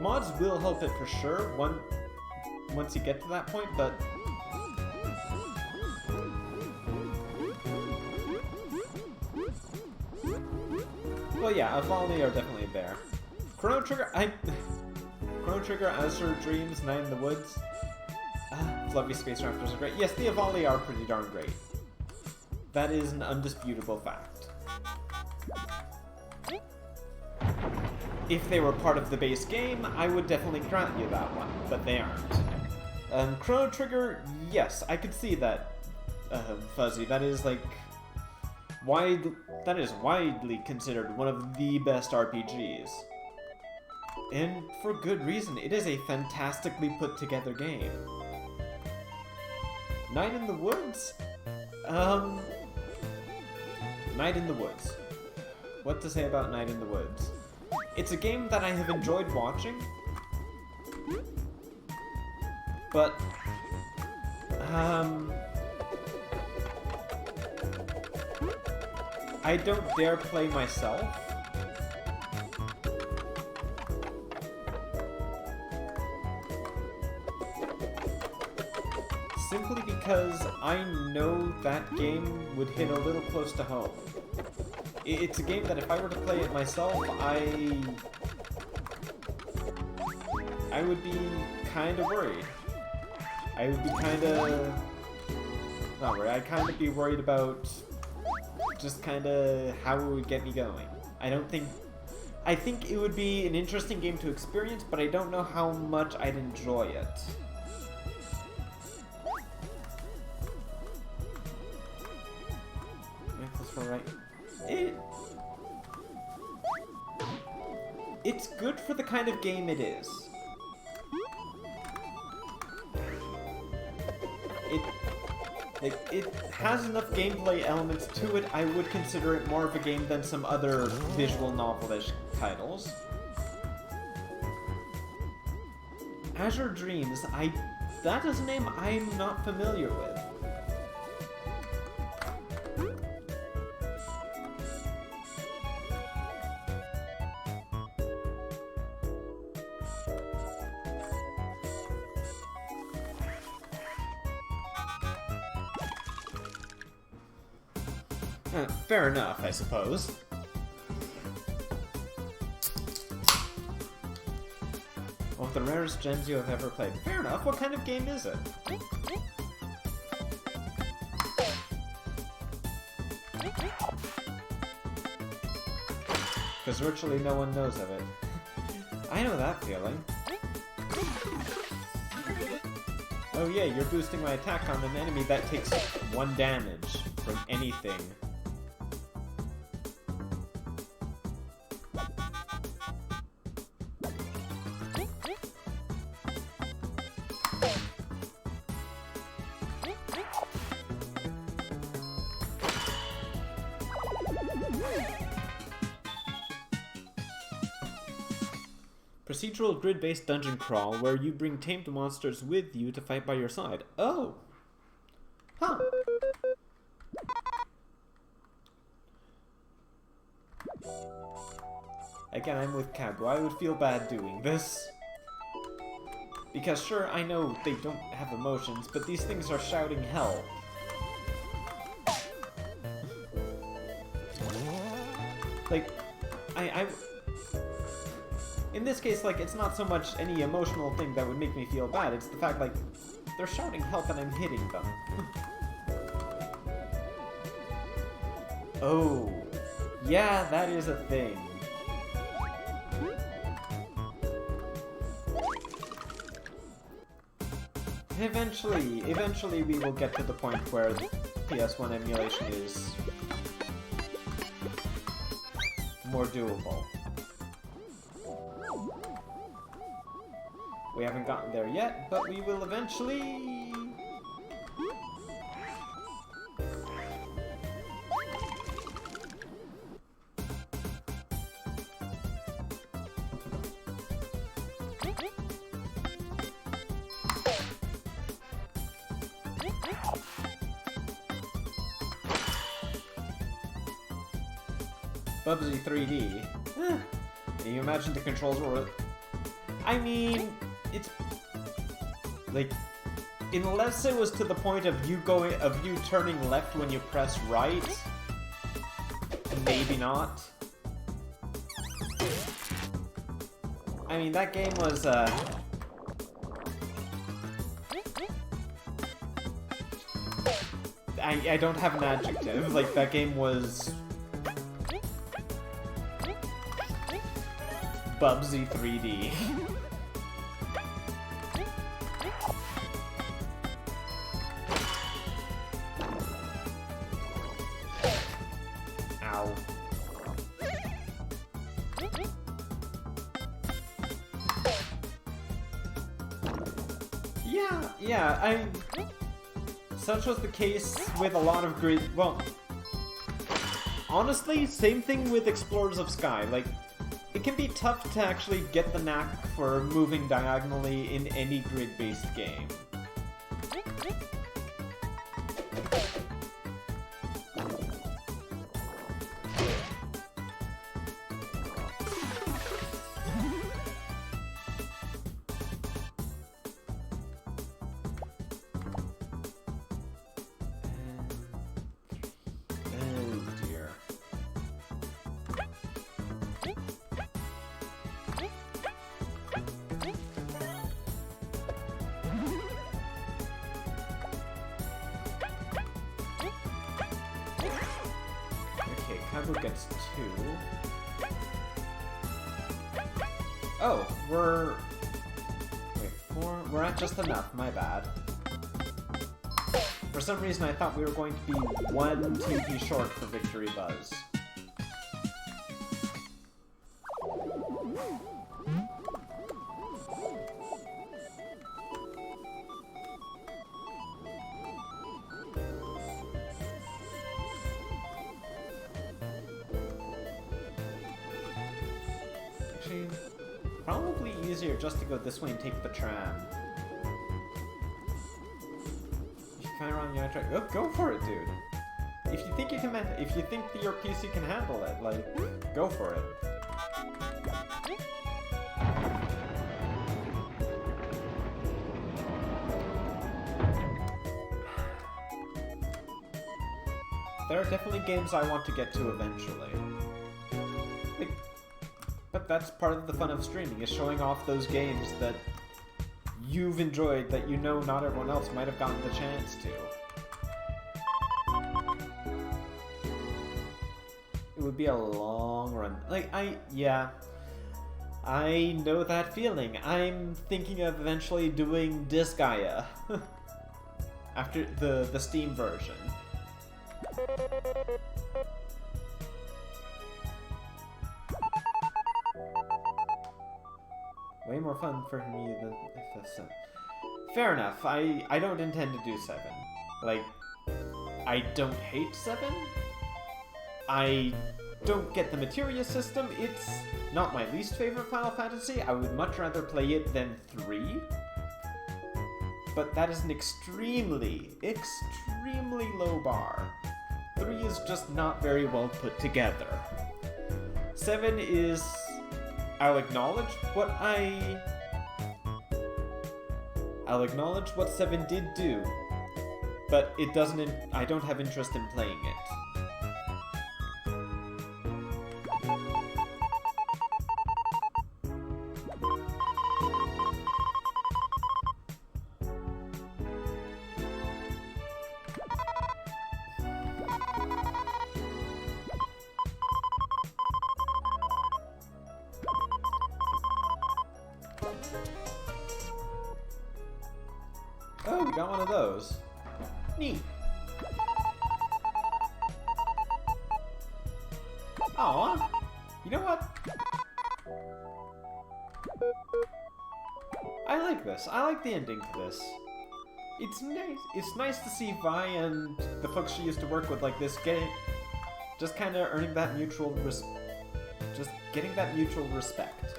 Mods will help it for sure once you get to that point, but well, yeah, Avali are definitely there. Chrono Trigger, Azure Dreams, Night in the Woods. Fluffy Space Raptors are great. Yes, the Avali are pretty darn great. That is an undisputable fact. If they were part of the base game, I would definitely grant you that one, but they aren't. Chrono Trigger, yes, I could see that, Fuzzy. That is, like, widely considered one of the best RPGs. And for good reason. It is a fantastically put together game. Night in the Woods? Night in the Woods. What to say about Night in the Woods? It's a game that I have enjoyed watching, but, I don't dare play myself. Simply because I know that game would hit a little close to home. It's a game that if I were to play it myself, I would be kind of worried. I would be kind of... not worried, I'd kind of be worried about just kind of how it would get me going. I think it would be an interesting game to experience, but I don't know how much I'd enjoy it. Right. It's good for the kind of game it is. Like, it has enough gameplay elements to it, I would consider it more of a game than some other visual novel-ish titles. Azure Dreams, that is a name I'm not familiar with. Fair enough, I suppose. One of the rarest gems you have ever played. Fair enough. What kind of game is it? Because virtually no one knows of it. I know that feeling. Oh yeah, you're boosting my attack on an enemy that takes 1 damage from anything. Procedural grid-based dungeon crawl where you bring tamed monsters with you to fight by your side. Oh! Huh. Again, I'm with Cabo. I would feel bad doing this. Because sure, I know they don't have emotions, but these things are shouting help. Like, in this case, like, it's not so much any emotional thing that would make me feel bad, it's the fact, like, they're shouting help and I'm hitting them. Oh, yeah, that is a thing. Eventually we will get to the point where PS1 emulation is more doable. We haven't gotten there yet, but we will eventually. Bubsy 3D. Can you imagine the controls were... I mean, it's... like... unless it was to the point of you turning left when you press right, maybe not. I mean, that game was, I don't have an adjective. Like, that game was... Bubsy 3D. Ow. Yeah, such was the case with a lot of great... well, honestly, same thing with Explorers of Sky. Like, it can be tough to actually get the knack for moving diagonally in any grid-based game. Gets 2. Oh, we're... wait, 4? We're at just enough, my bad. For some reason I thought we were going to be 1 TP short for Victory Buzz. probably easier just to go this way and take the tram. If you find around the other track, go for it, dude. If you think you can, if you think that your PC can handle it, like, go for it. There are definitely games I want to get to eventually. But that's part of the fun of streaming, is showing off those games that you've enjoyed that you know not everyone else might have gotten the chance to. It would be a long run. Like, yeah. I know that feeling. I'm thinking of eventually doing Disgaea. After the Steam version. Way more fun for me than if this. Fair enough. I don't intend to do 7. Like, I don't hate 7. I don't get the materia system. It's not my least favorite Final Fantasy. I would much rather play it than 3. But that is an extremely, extremely low bar. 3 is just not very well put together. 7 is... I'll acknowledge what 7 did do, but it doesn't. I don't have interest in playing it. Oh, we got one of those. Neat. Aw, you know what? I like this. I like the ending to this. It's nice. It's nice to see Vi and the folks she used to work with like this just kind of earning that mutual just getting that mutual respect.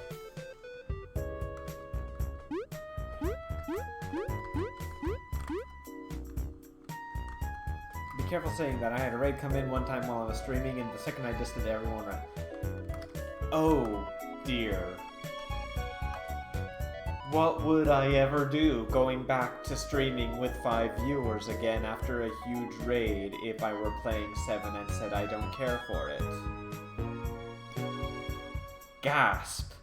Careful saying that. I had a raid come in one time while I was streaming, and the second I distant everyone ran. Oh dear. What would I ever do going back to streaming with 5 viewers again after a huge raid if I were playing 7 and said I don't care for it? Gasp.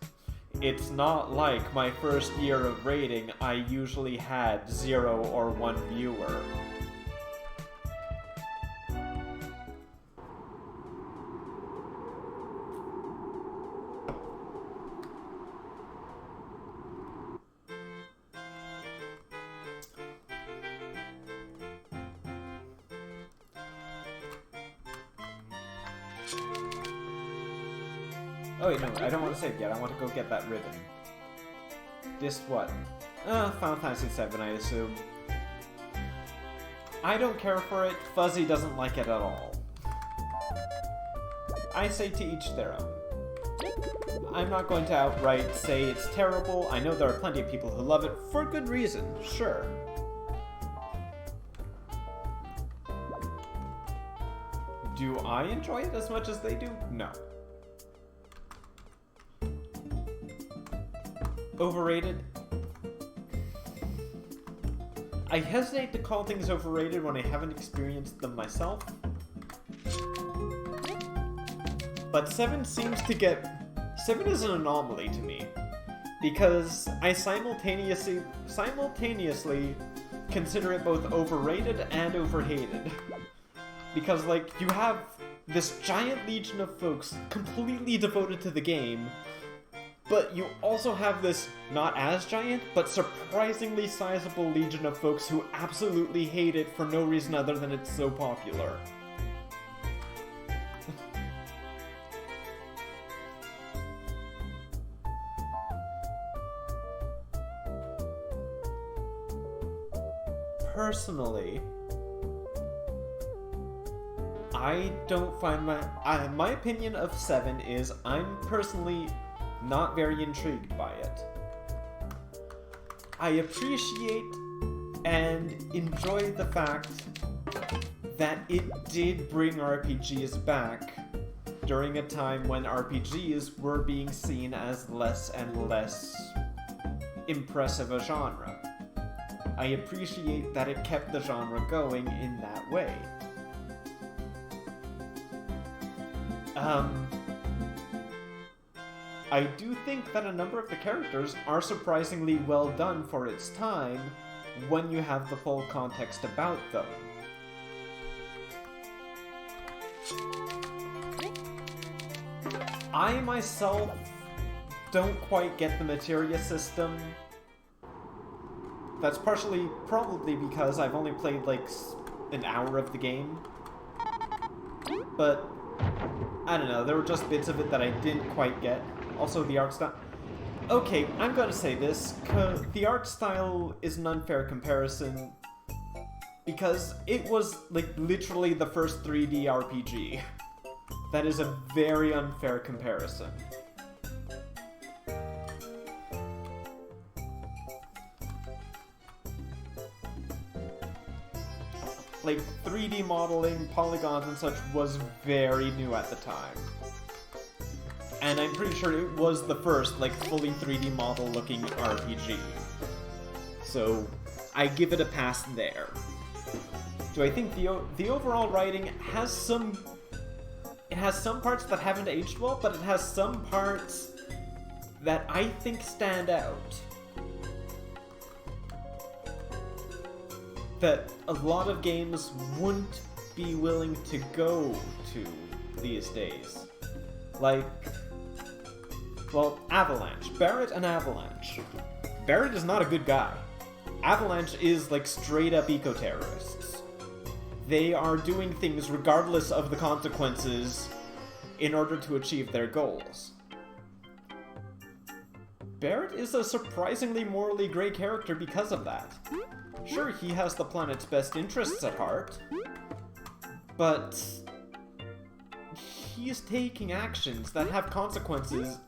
It's not like my first year of raiding I usually had 0 or 1 viewer. Oh wait, no, I don't want to save yet. I want to go get that ribbon. This what? Final Fantasy VII, I assume. I don't care for it. Fuzzy doesn't like it at all. I say to each their own. I'm not going to outright say it's terrible. I know there are plenty of people who love it for good reason, sure. Do I enjoy it as much as they do? No. Overrated? I hesitate to call things overrated when I haven't experienced them myself. But 7 seems to get... 7 is an anomaly to me. Because I simultaneously consider it both overrated and overhated. Because, like, you have this giant legion of folks completely devoted to the game, but you also have this not as giant, but surprisingly sizable legion of folks who absolutely hate it for no reason other than it's so popular. Personally, I don't find my opinion of 7 is I'm personally not very intrigued by it. I appreciate and enjoy the fact that it did bring RPGs back during a time when RPGs were being seen as less and less impressive a genre. I appreciate that it kept the genre going in that way. I do think that a number of the characters are surprisingly well done for its time when you have the full context about them. I myself don't quite get the materia system. That's partially probably because I've only played like an hour of the game. But I don't know, there were just bits of it that I didn't quite get. Also, the art style... Okay, I'm gonna say this, the art style is an unfair comparison because it was, like, literally the first 3D RPG. That is a very unfair comparison. Like, 3D modeling, polygons and such was very new at the time. And I'm pretty sure it was the first, like, fully 3D model-looking RPG. So, I give it a pass there. Do I think the overall writing has some... It has some parts that haven't aged well, but it has some parts that I think stand out. That a lot of games wouldn't be willing to go to these days. Like... Well, Avalanche. Barrett and Avalanche. Barrett is not a good guy. Avalanche is, like, straight-up eco-terrorists. They are doing things regardless of the consequences in order to achieve their goals. Barrett is a surprisingly morally gray character because of that. Sure, he has the planet's best interests at heart, but he's taking actions that have consequences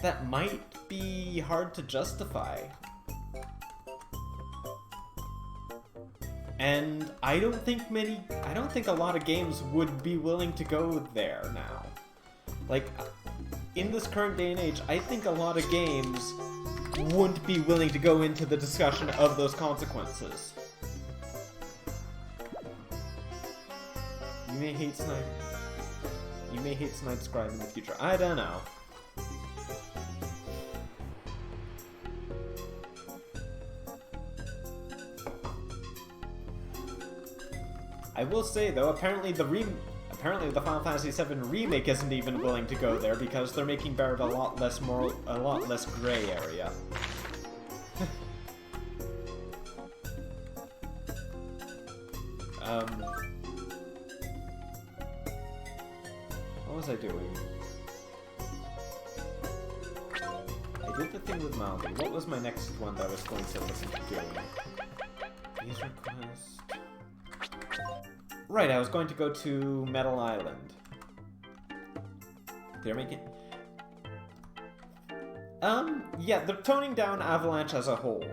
that might be hard to justify. And I don't think a lot of games would be willing to go there now. Like, in this current day and age, I think a lot of games wouldn't be willing to go into the discussion of those consequences. You may hate Snipe Scribe in the future. I don't know. I will say though, apparently the Final Fantasy VII remake isn't even willing to go there because they're making Barrett a lot less gray area. What was I doing? I did the thing with Malby. What was my next one that I was going to listen to doing? These requests... Right, I was going to go to Metal Island. They're making... yeah, they're toning down Avalanche as a whole.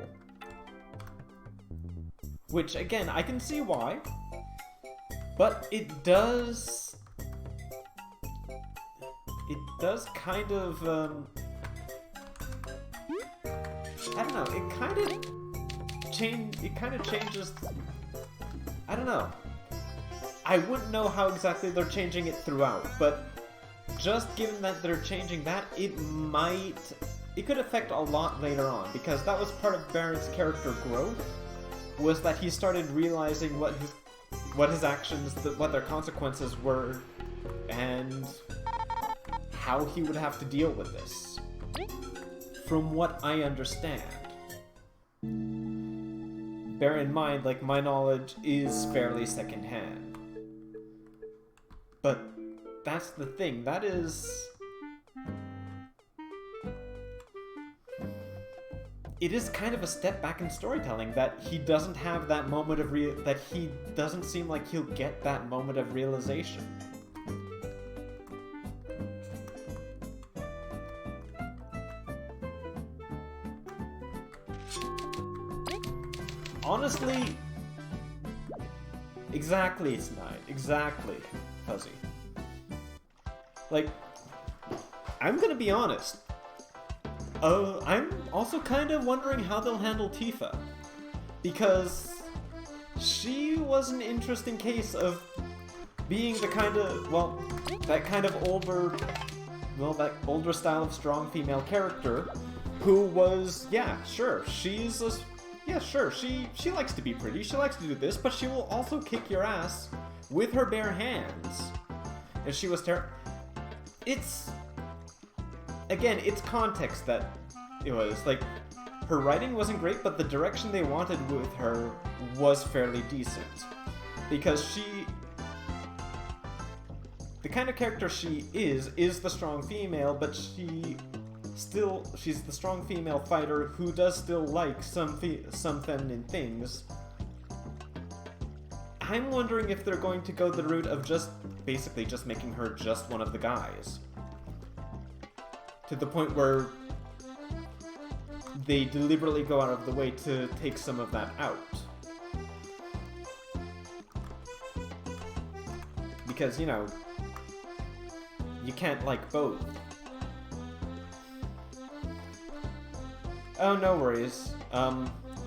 Which, again, I can see why. But it does... It does kind of, I don't know, it kind of changes... I don't know. I wouldn't know how exactly they're changing it throughout, but just given that they're changing that, it could affect a lot later on, because that was part of Barrett's character growth, was that he started realizing what his actions, what their consequences were, and how he would have to deal with this. From what I understand. Bear in mind, like, my knowledge is fairly secondhand. But that's the thing, that is... It is kind of a step back in storytelling that he doesn't have that moment of that he doesn't seem like he'll get that moment of realization. honestly, exactly, Snide. Exactly, Fuzzy. Like, I'm gonna be honest. I'm also kind of wondering how they'll handle Tifa. Because she was an interesting case of being the kind of, well, that kind of older, well, that older style of strong female character who was, yeah, sure, she's a, yeah, sure, she likes to be pretty, she likes to do this, but she will also kick your ass with her bare hands. And she was it's, again, it's context that it was, like, her writing wasn't great, but the direction they wanted with her was fairly decent. Because the kind of character she is the strong female, but she's the strong female fighter who does still like some feminine things. I'm wondering if they're going to go the route of basically just making her just one of the guys. To the point where they deliberately go out of the way to take some of that out. Because, you know, you can't like both. Oh, no worries.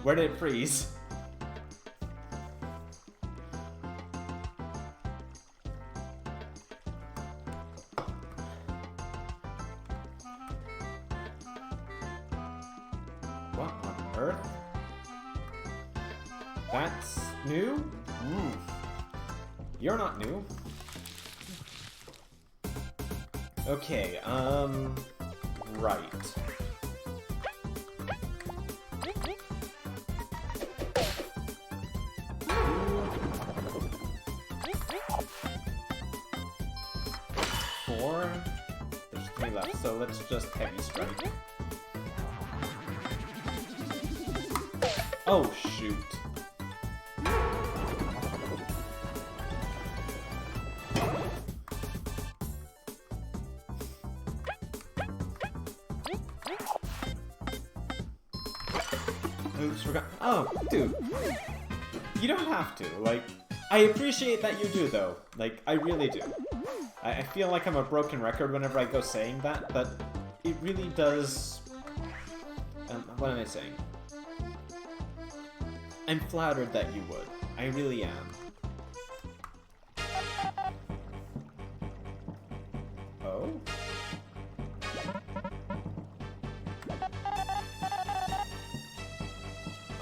Where did it freeze? What on earth? That's new? You're not new. Okay, right. Four? There's 3 left, so let's just heavy strike. Oh, shoot. Oops, forgot. Oh, dude. You don't have to. Like, I appreciate that you do, though. Like, I really do. I feel like I'm a broken record whenever I go saying that, but it really does... what am I saying? I'm flattered that you would. I really am. Oh?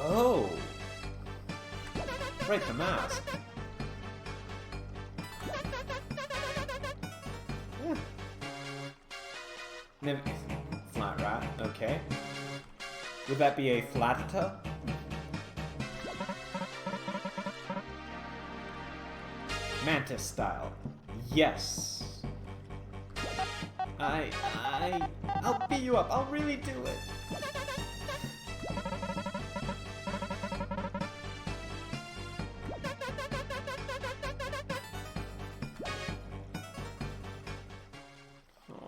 Oh! Right, the mask. Yeah. Flat rat, okay. Would that be a flatita? Mantis style. Yes. I'll beat you up. I'll really do it.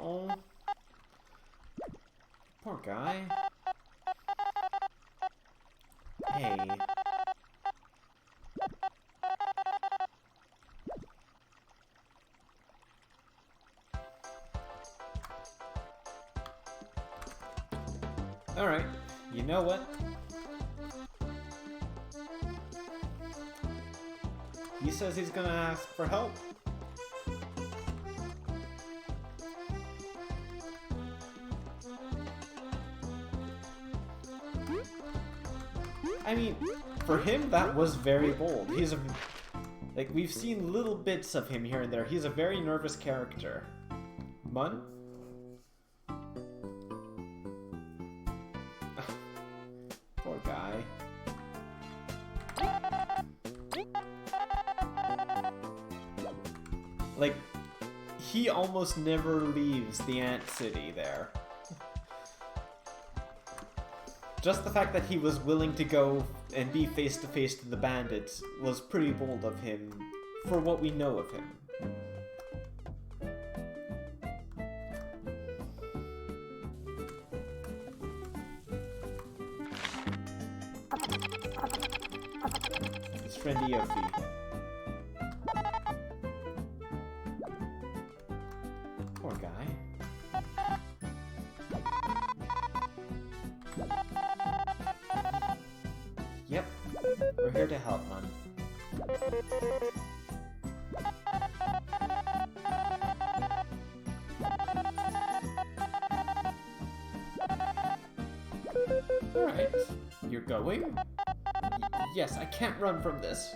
Oh. Poor guy. Hey. Alright, you know what? He says he's gonna ask for help. I mean, for him, that was very bold. He's like, we've seen little bits of him here and there. He's a very nervous character. Mun? Poor guy. Like, he almost never leaves the Ant City there. Just the fact that he was willing to go and be face-to-face to the bandits was pretty bold of him, for what we know of him. friendly Yofi. Poor guy. Yep, we're here to help, man. Alright, you're going? Yes, I can't run from this.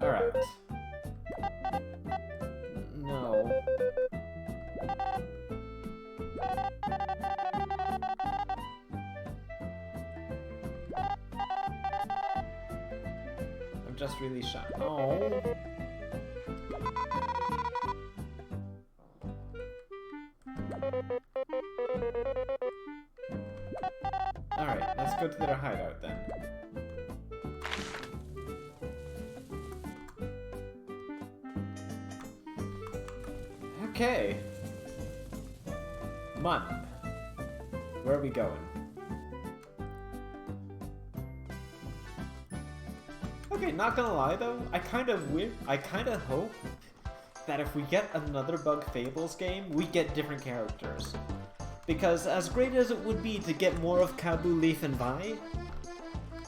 Alright. No. I'm just really shy. Oh. Alright, let's go to their hideout then. Okay. Mun. Where are we going? Okay, not gonna lie though, I kind of hope that if we get another Bug Fables game, we get different characters. Because as great as it would be to get more of Kabu, Leaf, and Vi,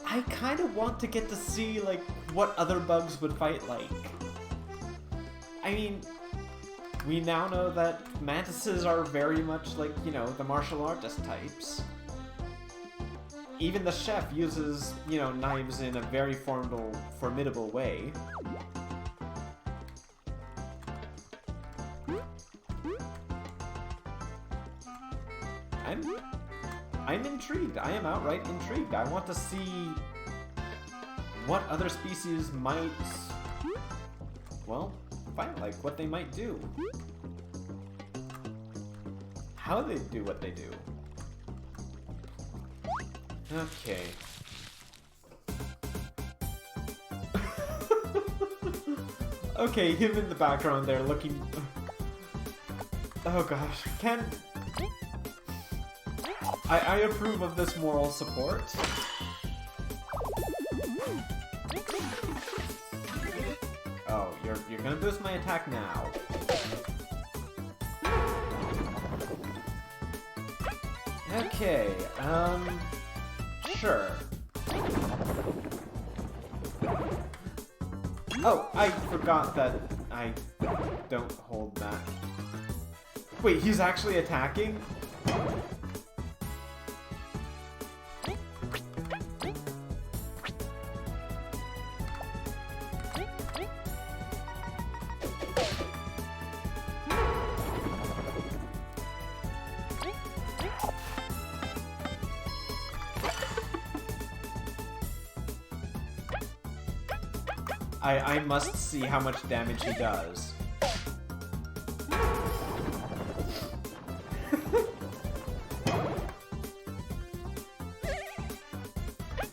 I kind of want to get to see, like, what other bugs would fight like. I mean, we now know that mantises are very much like, you know, the martial artist types. Even the chef uses, you know, knives in a very formidable way. I'm intrigued. I am outright intrigued. I want to see what other species might, well, fight like, what they might do. How they do what they do. Okay. Okay, him in the background there looking... Oh gosh, I approve of this moral support. Oh, you're gonna boost my attack now. Okay, sure. Oh, I forgot that I don't hold that. Wait, he's actually attacking? I must see how much damage he does.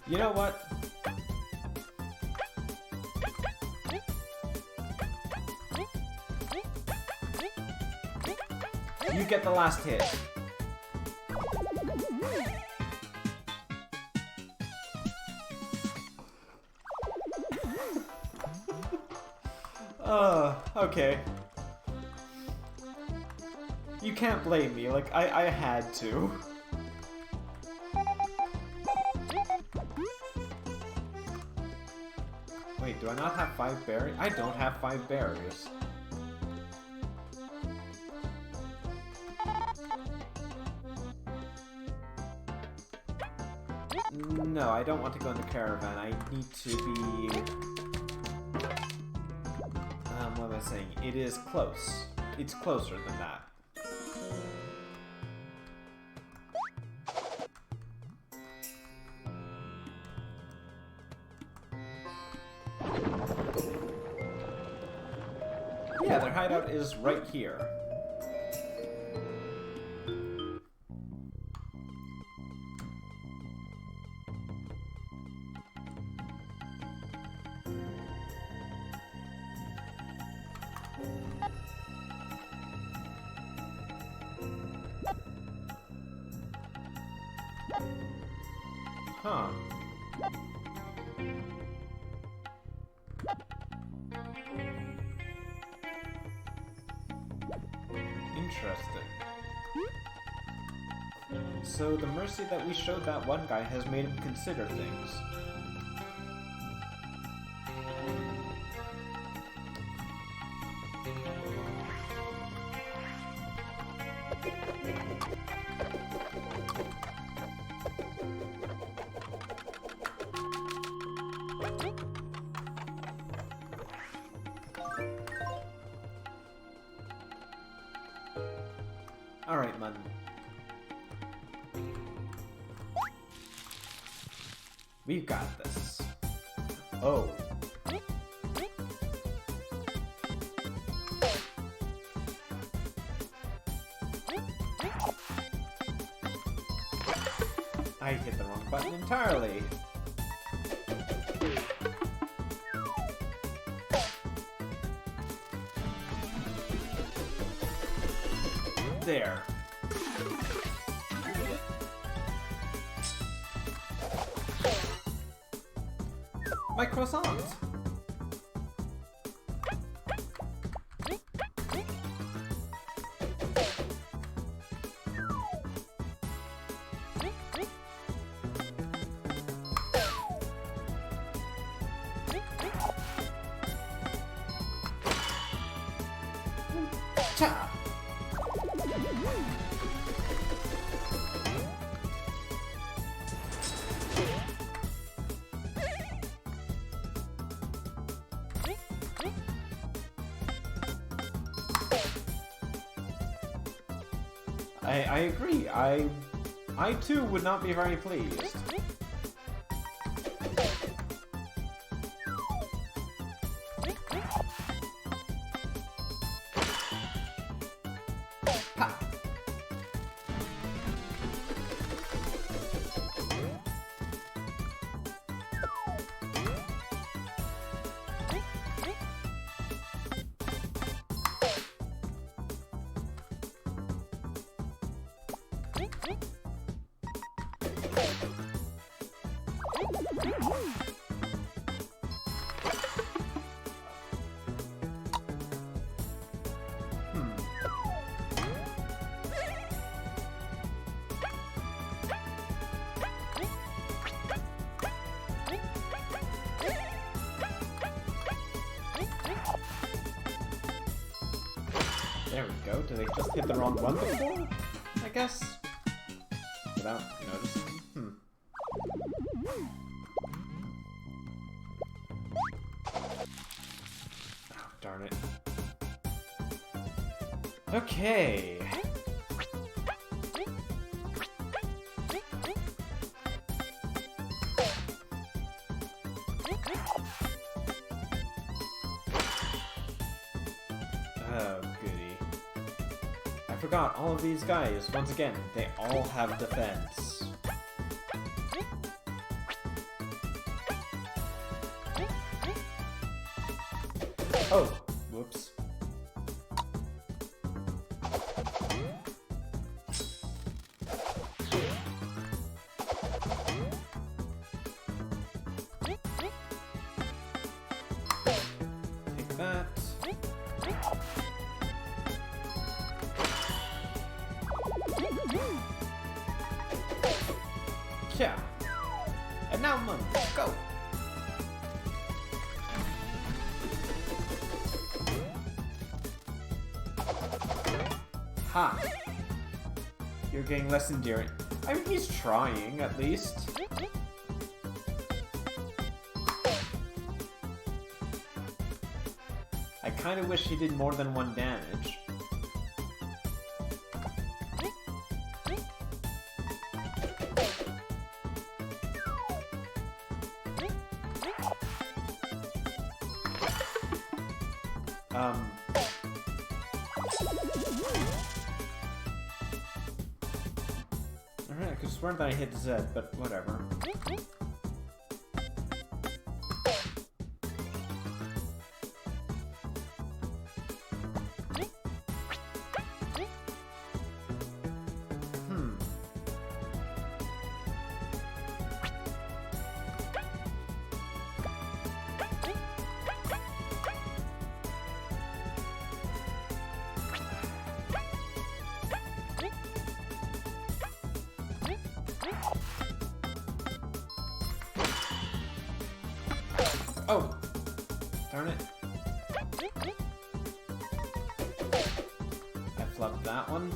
You know what? You get the last hit. Okay. You can't blame me, like, I had to. Wait, do I not have 5 berries? I don't have 5 berries. No, I don't want to go in the caravan. I need to be... what am I saying? It is close. It's closer than that. Yeah, their hideout is right here. Huh. Interesting. So the mercy that we showed that one guy has made him consider things. Alright, man. We've got this. Oh. I hit the wrong button entirely. There. My croissant! Cha! I agree. I too would not be very pleased. Ha! There we go. Did they just hit the wrong one before? I guess. Without noticing. Oh, darn it. Okay. Oh, goody. I forgot, all of these guys, once again, they all have defense. Oh, whoops. Take that. Yeah. And now money, go! Ha! You're getting less endearing. I mean, he's trying, at least. I kinda wish he did more than 1 damage. Alright, I could swear that I hit Z, but whatever. Oh! Darn it. I flubbed that one.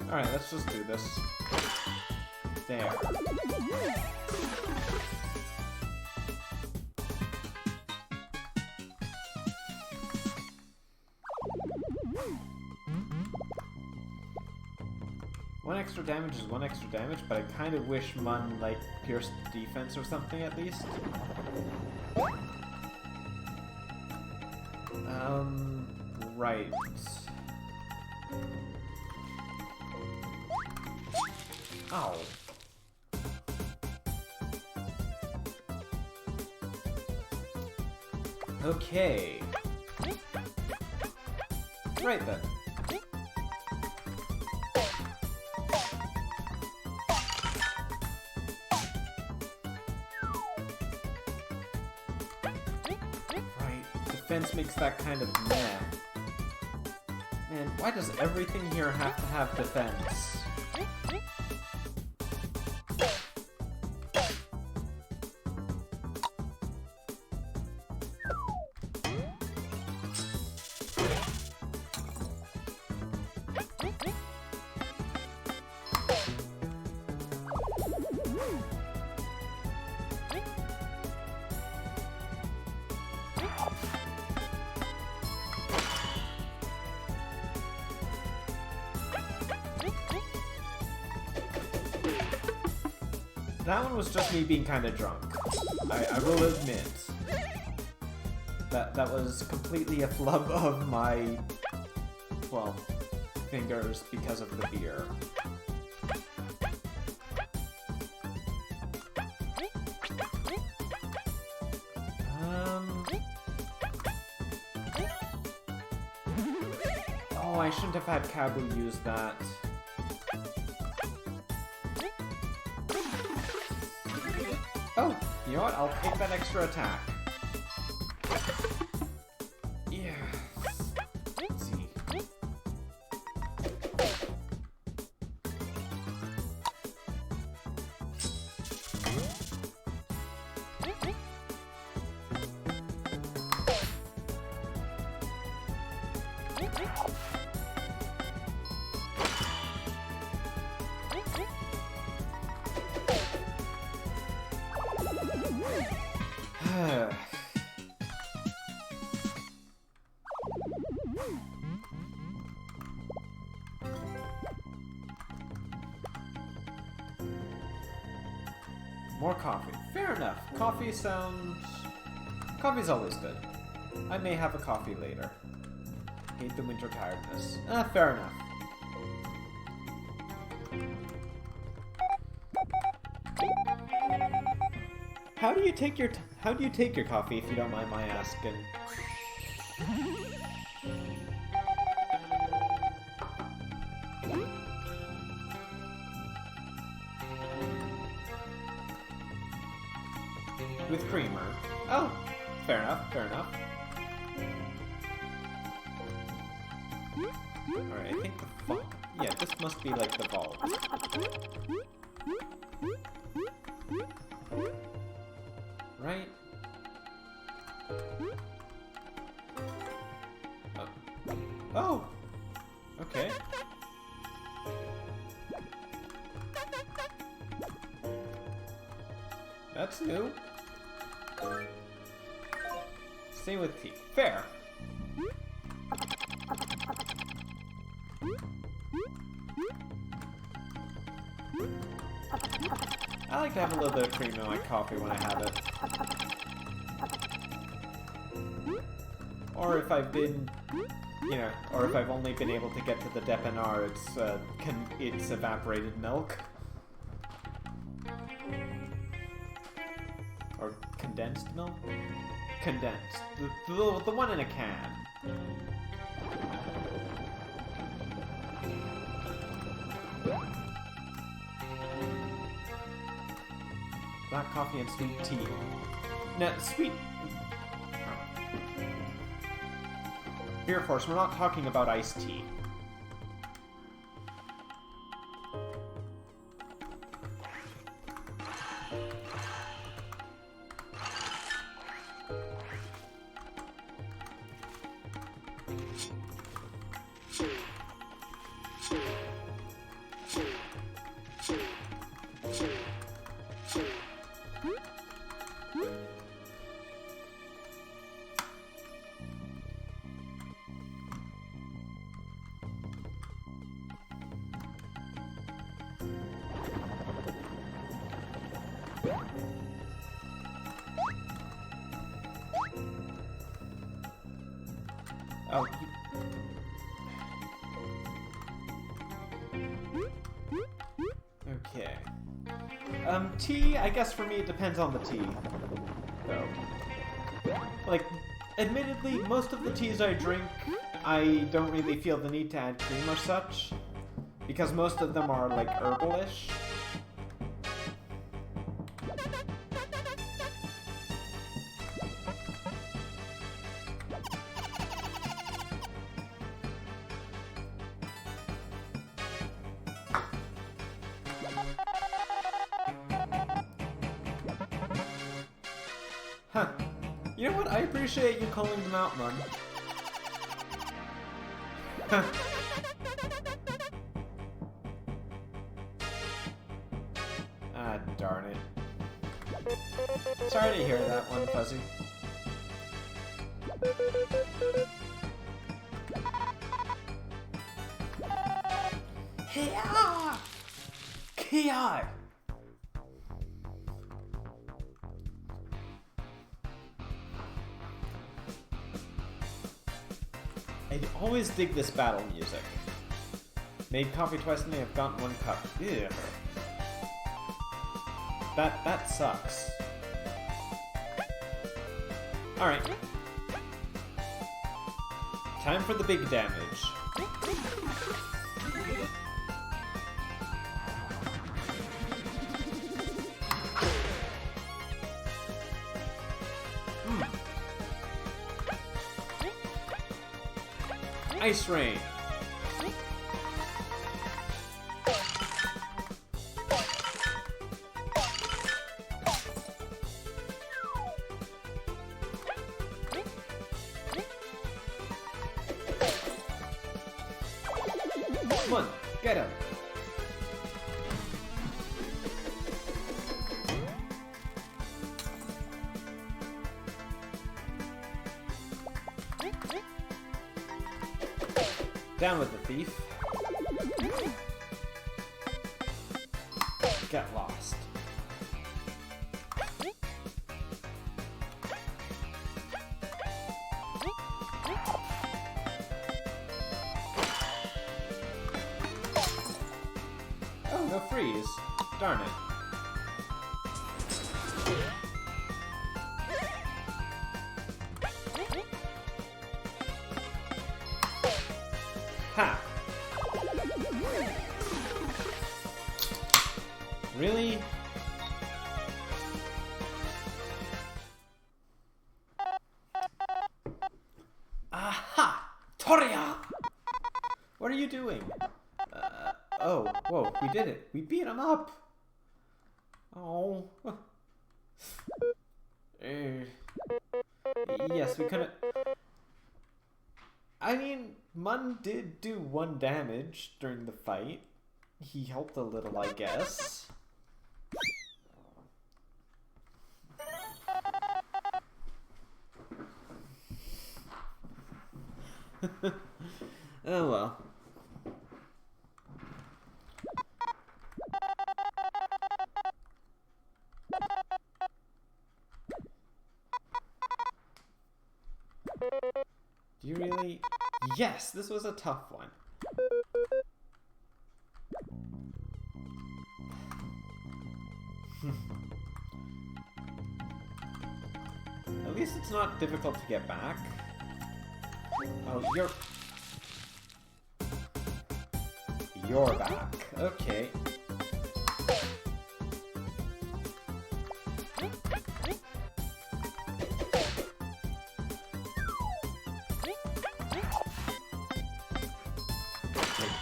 Alright, let's just do this. There. One extra damage is one extra damage, but I kind of wish Mun, like, pierced defense or something at least. Right. Ow. Okay. Right then. Right. Defense makes that kind of meh. Man, why does everything here have to have defense? That one was just me being kind of drunk. I will admit. That was completely a flub of my, well, fingers because of the beer. Oh, I shouldn't have had Kabu use that. Oh, you know what? I'll take that extra attack. Yeah. Let's see. More coffee. Fair enough. Coffee's always good. I may have a coffee later. Hate the winter tiredness. Fair enough. How do you take your coffee, if you don't mind my asking? With creamer. Oh, fair enough, fair enough. Alright, I think yeah, this must be like the vault. Right? Oh! Okay. That's new. Same with tea. Fair. I like to have a little bit of cream in my coffee when I have it. Or if I've been, or if I've only been able to get to the dépanneur, it's evaporated milk. Or condensed milk? Condensed. The one in a can. Black coffee and sweet tea. No, Here, of course, we're not talking about iced tea. Oh, okay. Tea, I guess for me it depends on the tea. Though. Like, admittedly, most of the teas I drink, I don't really feel the need to add cream or such. Because most of them are, like, herbalish. Huh. You know what? I appreciate you calling them out, Mun. Huh. Ah, darn it. Sorry to hear that one, Fuzzy. Hiya! Ki! I always dig this battle music. Made coffee twice a day, I've gotten 1 cup. Ugh. That sucks. Alright. Time for the big damage. Ice Rain. Come on, get him. Down with the thief. Get lost. Oh, no freeze. Darn it. Ha! Really? Aha! Toria! What are you doing? Oh, whoa, we did it. We beat him up! Oh. Yes, we could've... I mean, Mun did do 1 damage during the fight. He helped a little, I guess. Oh well. Do you really... Yes, this was a tough one. At least it's not difficult to get back. Oh, you're back. Okay.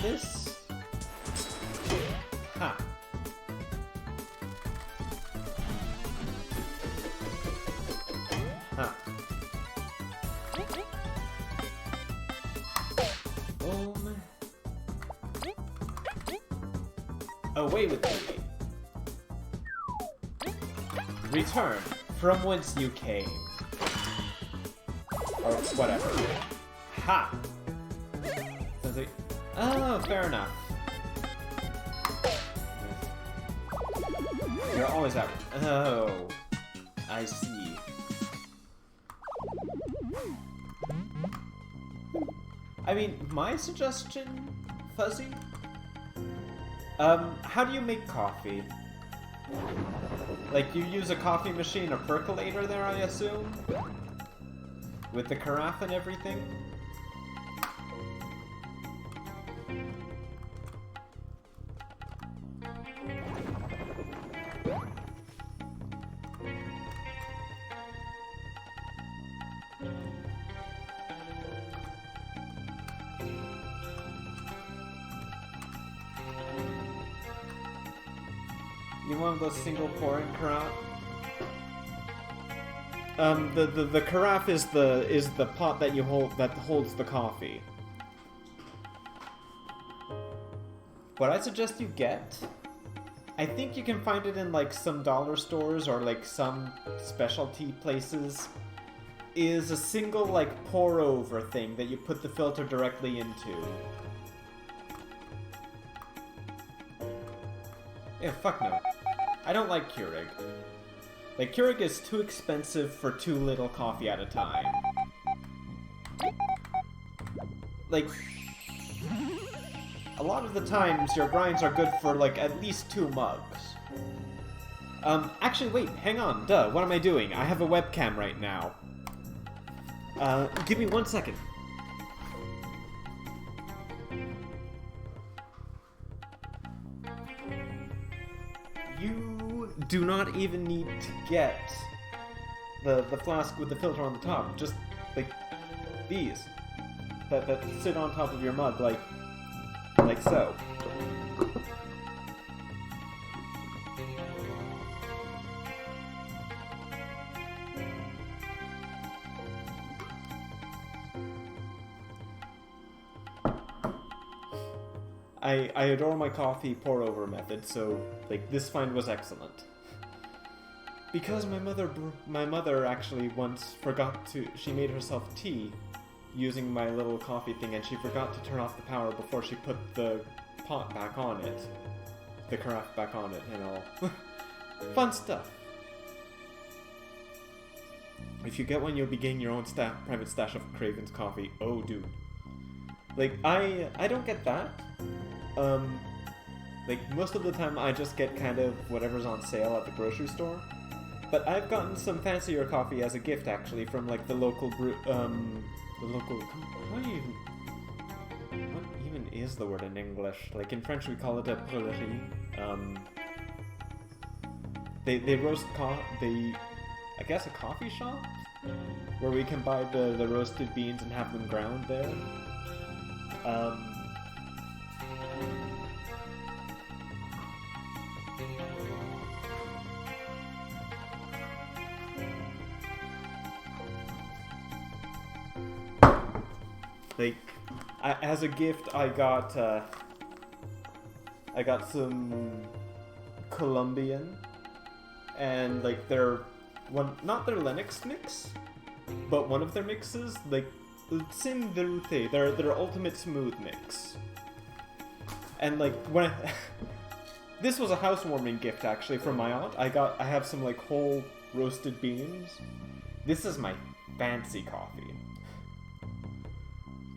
this. Ha. Ha. Boom. Away with me. Return from whence you came. Or whatever. Ha! Does it... Oh, fair enough. You're always out. Oh. I see. I mean, my suggestion, Fuzzy? How do you make coffee? Like, you use a coffee machine or percolator there, I assume? With the carafe and everything? You want those single pouring carafe? The carafe is the pot that you hold that holds the coffee. What I suggest you get, I think you can find it in like some dollar stores or like some specialty places, is a single like pour over thing that you put the filter directly into. Yeah, fuck no. I don't like Keurig. Like, Keurig is too expensive for too little coffee at a time. Like, a lot of the times your grinds are good for like at least 2 mugs. Actually wait, hang on, duh, what am I doing? I have a webcam right now. Give me 1 second. You do not even need to get the flask with the filter on the top. Just, like, these. That sit on top of your mug, like so. I adore my coffee pour-over method, so, like, this find was excellent. Because my mother actually once forgot to... She made herself tea using my little coffee thing, and she forgot to turn off the power before she put the pot back on it. The carafe back on it, and all. Fun stuff. If you get one, you'll be getting your own private stash of Craven's coffee. Oh, dude. Like, I don't get that. Like, most of the time I just get kind of whatever's on sale at the grocery store. But I've gotten some fancier coffee as a gift, actually, from, like, the local what even is the word in English? Like, in French we call it a brûlerie. They roast I guess a coffee shop? Where we can buy the roasted beans and have them ground there. Like, as a gift, I got some Colombian, and like not their Lennox mix, but one of their mixes, like Sin Derute, their ultimate smooth mix. And like when this was a housewarming gift actually from my aunt. I have some like whole roasted beans. This is my fancy coffee.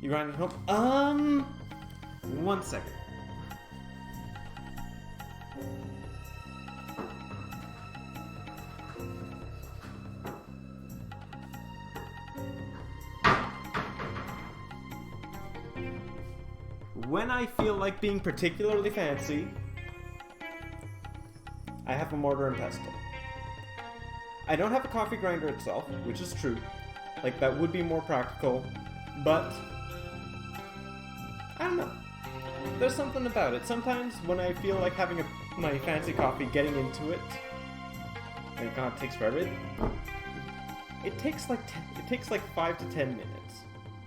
You grind it home? 1 second. When I feel like being particularly fancy, I have a mortar and pestle. I don't have a coffee grinder itself, which is true. Like, that would be more practical, but I don't know. There's something about it. Sometimes when I feel like having my fancy coffee, getting into it, and God, it takes forever. It takes like 5 to 10 minutes.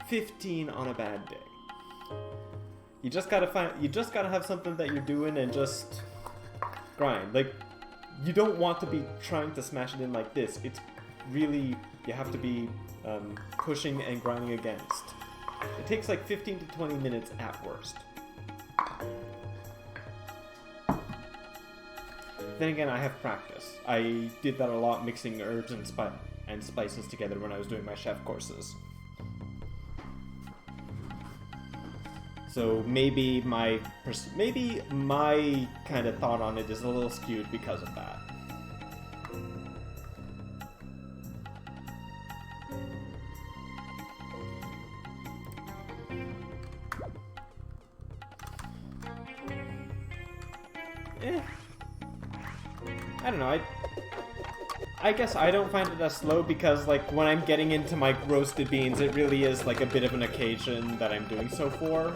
15 on a bad day. You just gotta have something that you're doing and just grind. Like, you don't want to be trying to smash it in like this. It's really, you have to be pushing and grinding against. It takes like 15 to 20 minutes at worst. Then again, I have practice. I did that a lot, mixing herbs and spices together when I was doing my chef courses. So maybe my kind of thought on it is a little skewed because of that. I don't know, I guess I don't find it as slow because, like, when I'm getting into my roasted beans, it really is, like, a bit of an occasion that I'm doing so for.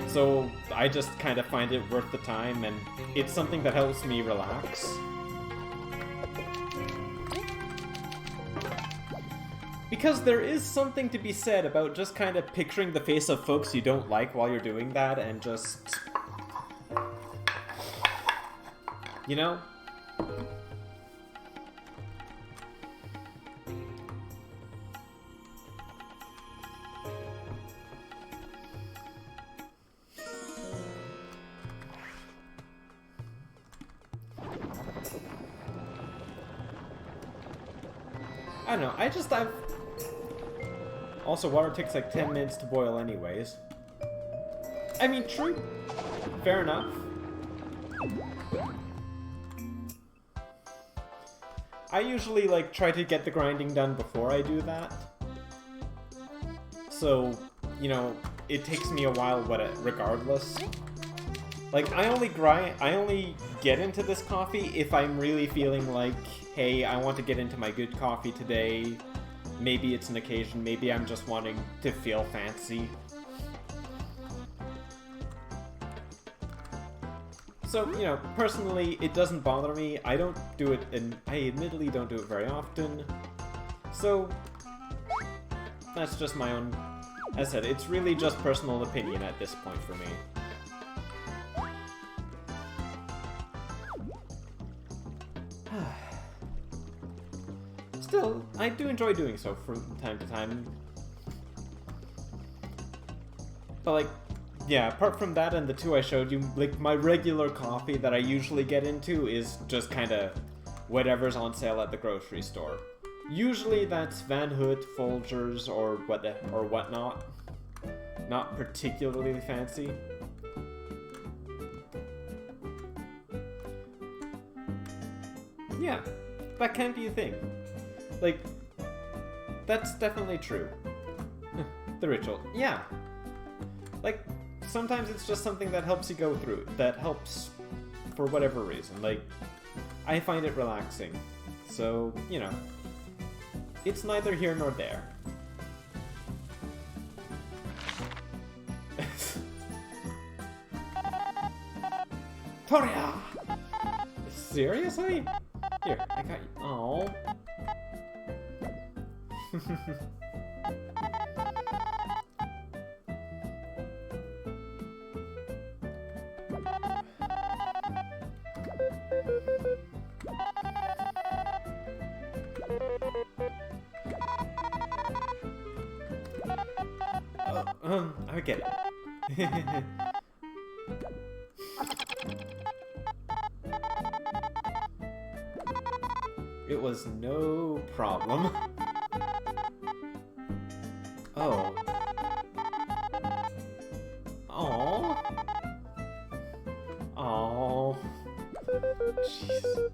So I just kind of find it worth the time, and it's something that helps me relax. Because there is something to be said about just kind of picturing the face of folks you don't like while you're doing that, and just... you know? I don't know, I've... Also, water takes like 10 minutes to boil anyways. I mean, true. Fair enough. I usually, like, try to get the grinding done before I do that. So, you know, it takes me a while, regardless. Like, I only get into this coffee if I'm really feeling like, hey, I want to get into my good coffee today. Maybe it's an occasion, maybe I'm just wanting to feel fancy. So, you know, personally, it doesn't bother me. I don't do it, and I admittedly don't do it very often. So, that's just my own... As I said, it's really just personal opinion at this point for me. Still, I do enjoy doing so from time to time. But, like, yeah, apart from that and the two I showed you, like, my regular coffee that I usually get into is just kind of whatever's on sale at the grocery store. Usually that's Van Hout, Folgers, or whatnot. Not particularly fancy. Yeah, that can be a thing. Like, that's definitely true. The ritual, yeah. Like, sometimes it's just something that helps you go through, that helps for whatever reason. Like, I find it relaxing. So, you know, it's neither here nor there. Toria! Seriously? Here, I got you. Aww. I get it. It was no problem. Oh. Aww. Aww. Jeez.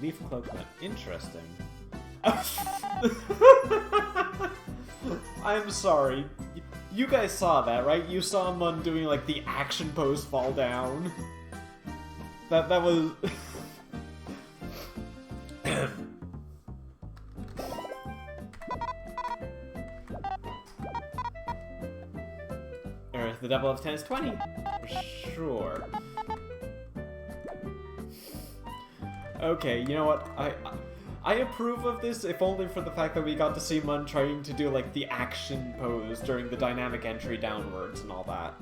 Leaf cloakman. Interesting. I'm sorry. You guys saw that, right? You saw Mun doing, like, the action pose fall down. That was... the double of 10 is 20. Sure. Okay, you know what? I approve of this, if only for the fact that we got to see Mun trying to do, like, the action pose during the dynamic entry downwards and all that.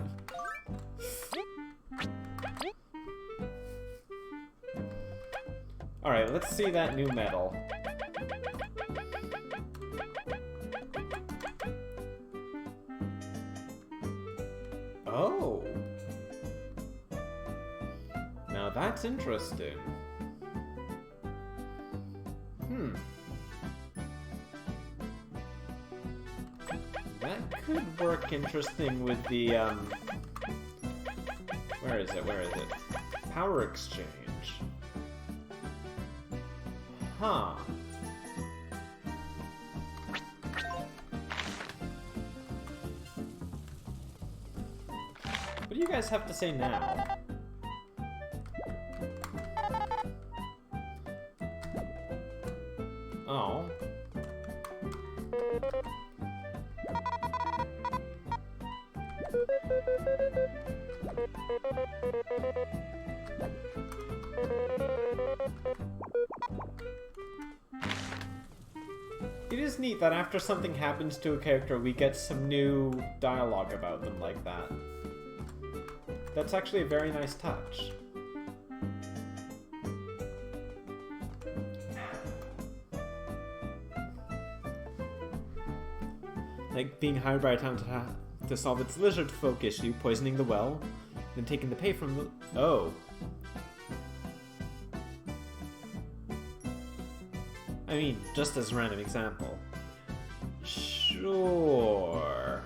Alright, let's see that new medal. Oh! Now that's interesting. That could work interesting with the, Where is it? Power exchange. Huh. What do you guys have to say now? Oh. It is neat that after something happens to a character, we get some new dialogue about them like that. That's actually a very nice touch. Like being hired by a town to solve its lizard folk issue, poisoning the well, then taking the pay from the... Oh. I mean, just as a random example. Sure.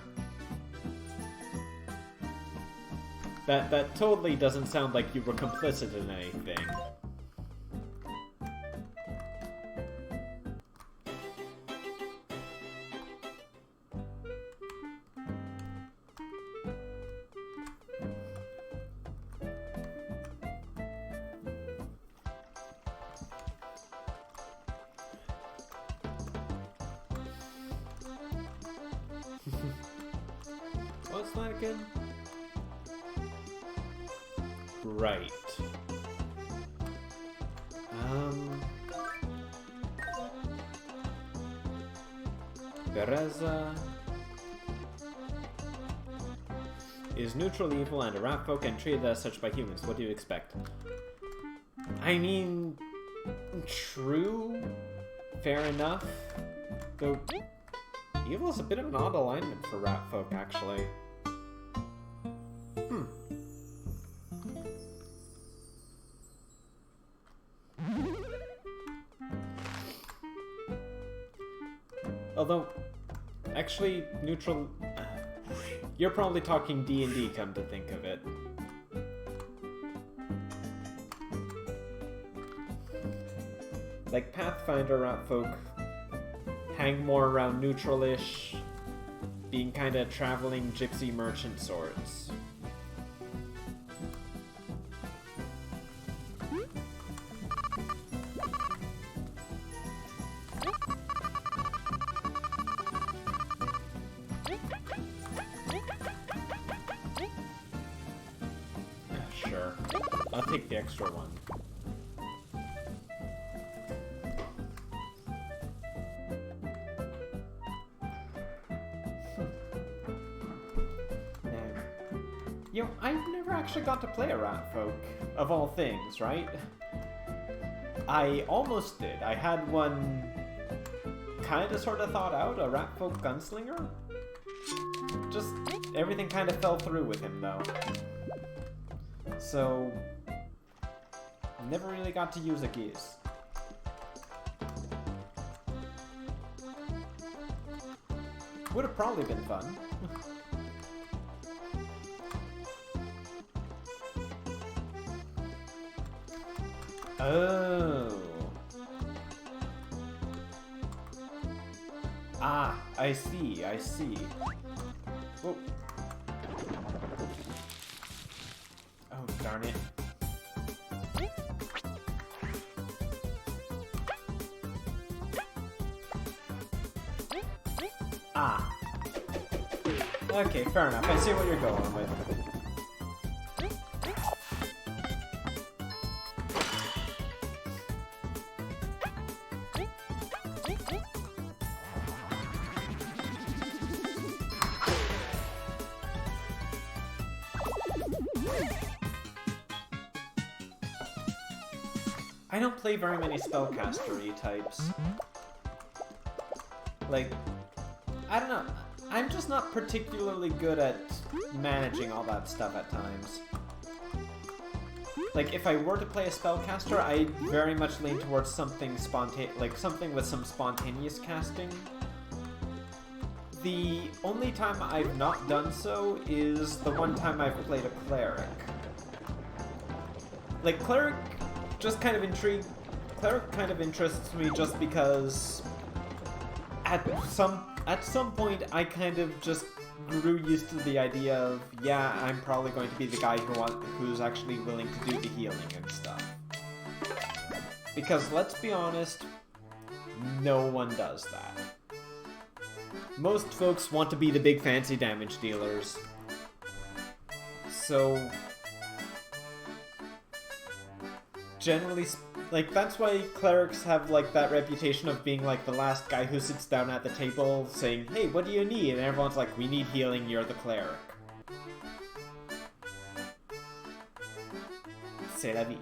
That totally doesn't sound like you were complicit in anything. What's that again? Right. Bereza is neutral evil and a rat folk and treated as such by humans. What do you expect? I mean, true, fair enough. Though evil is a bit of an odd alignment for rat folk, actually. Although, actually, neutral... you're probably talking D&D, come to think of it. Like Pathfinder ratfolk hang more around neutral-ish, being kind of traveling gypsy merchant sorts. Sure. I'll take the extra one. You know, I've never actually got to play a rat folk, of all things, right? I almost did. I had one kind of sort of thought out, a rat folk gunslinger. Just everything kind of fell through with him, though. So, never really got to use a geese. Would have probably been fun. Oh. Ah, I see, I see. Whoa. Oh, darn it. Ah. Okay, fair enough. I see what you're going with. I don't play very many spellcastery types. Like, I don't know. I'm just not particularly good at managing all that stuff at times. Like, if I were to play a spellcaster, I very much lean towards something something with some spontaneous casting. The only time I've not done so is the one time I've played a cleric. Like, cleric kind of interests me just because at some point I kind of just grew used to the idea of, yeah, I'm probably going to be the guy who's actually willing to do the healing and stuff. Because let's be honest, no one does that. Most folks want to be the big fancy damage dealers. So generally, like, that's why clerics have, like, that reputation of being, like, the last guy who sits down at the table saying, hey, what do you need? And everyone's like, we need healing, you're the cleric. C'est la vie.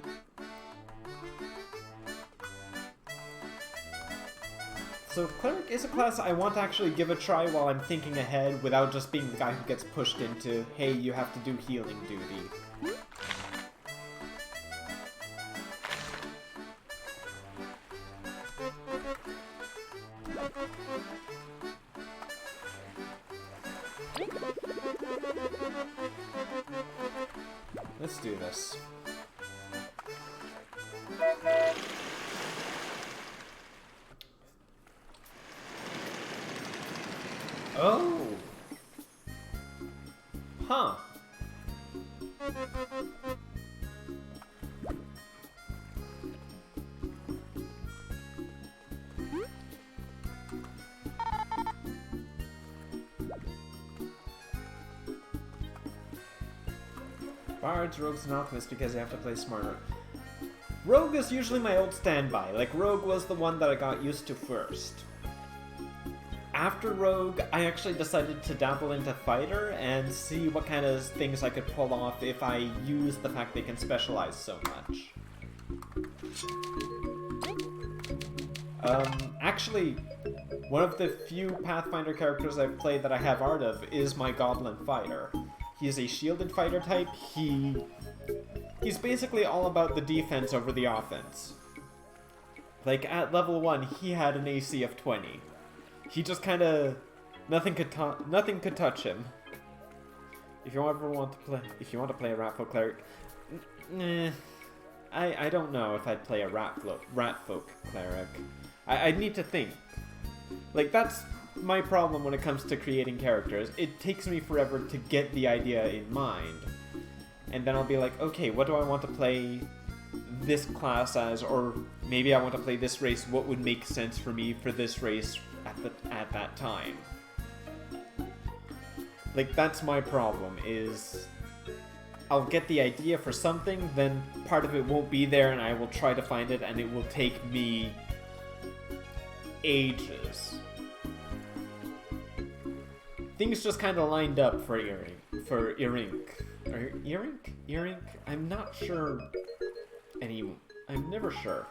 So cleric is a class I want to actually give a try while I'm thinking ahead without just being the guy who gets pushed into, hey, you have to do healing duty. Let's do this. Oh! Huh. Bards, rogues, and alchemists because they have to play smarter. Rogue is usually my old standby. Like, Rogue was the one that I got used to first. After Rogue, I actually decided to dabble into Fighter and see what kind of things I could pull off if I use the fact they can specialize so much. Actually, one of the few Pathfinder characters I've played that I have art of is my Goblin Fighter. He's a shielded fighter type. He's basically all about the defense over the offense. Like, at level 1, he had an AC of 20. He just kinda... nothing could touch him. If you want to play a Ratfolk cleric... I don't know if I'd play a Ratfolk cleric. I'd need to think. Like, that's my problem when it comes to creating characters. It takes me forever to get the idea in mind. And then I'll be like, okay, what do I want to play this class as? Or maybe I want to play this race. What would make sense for me for this race at that time? Like, that's my problem, is I'll get the idea for something, then part of it won't be there, and I will try to find it, and it will take me ages. Things just kind of lined up for Irink. Or Irink? I'm not sure I'm never sure.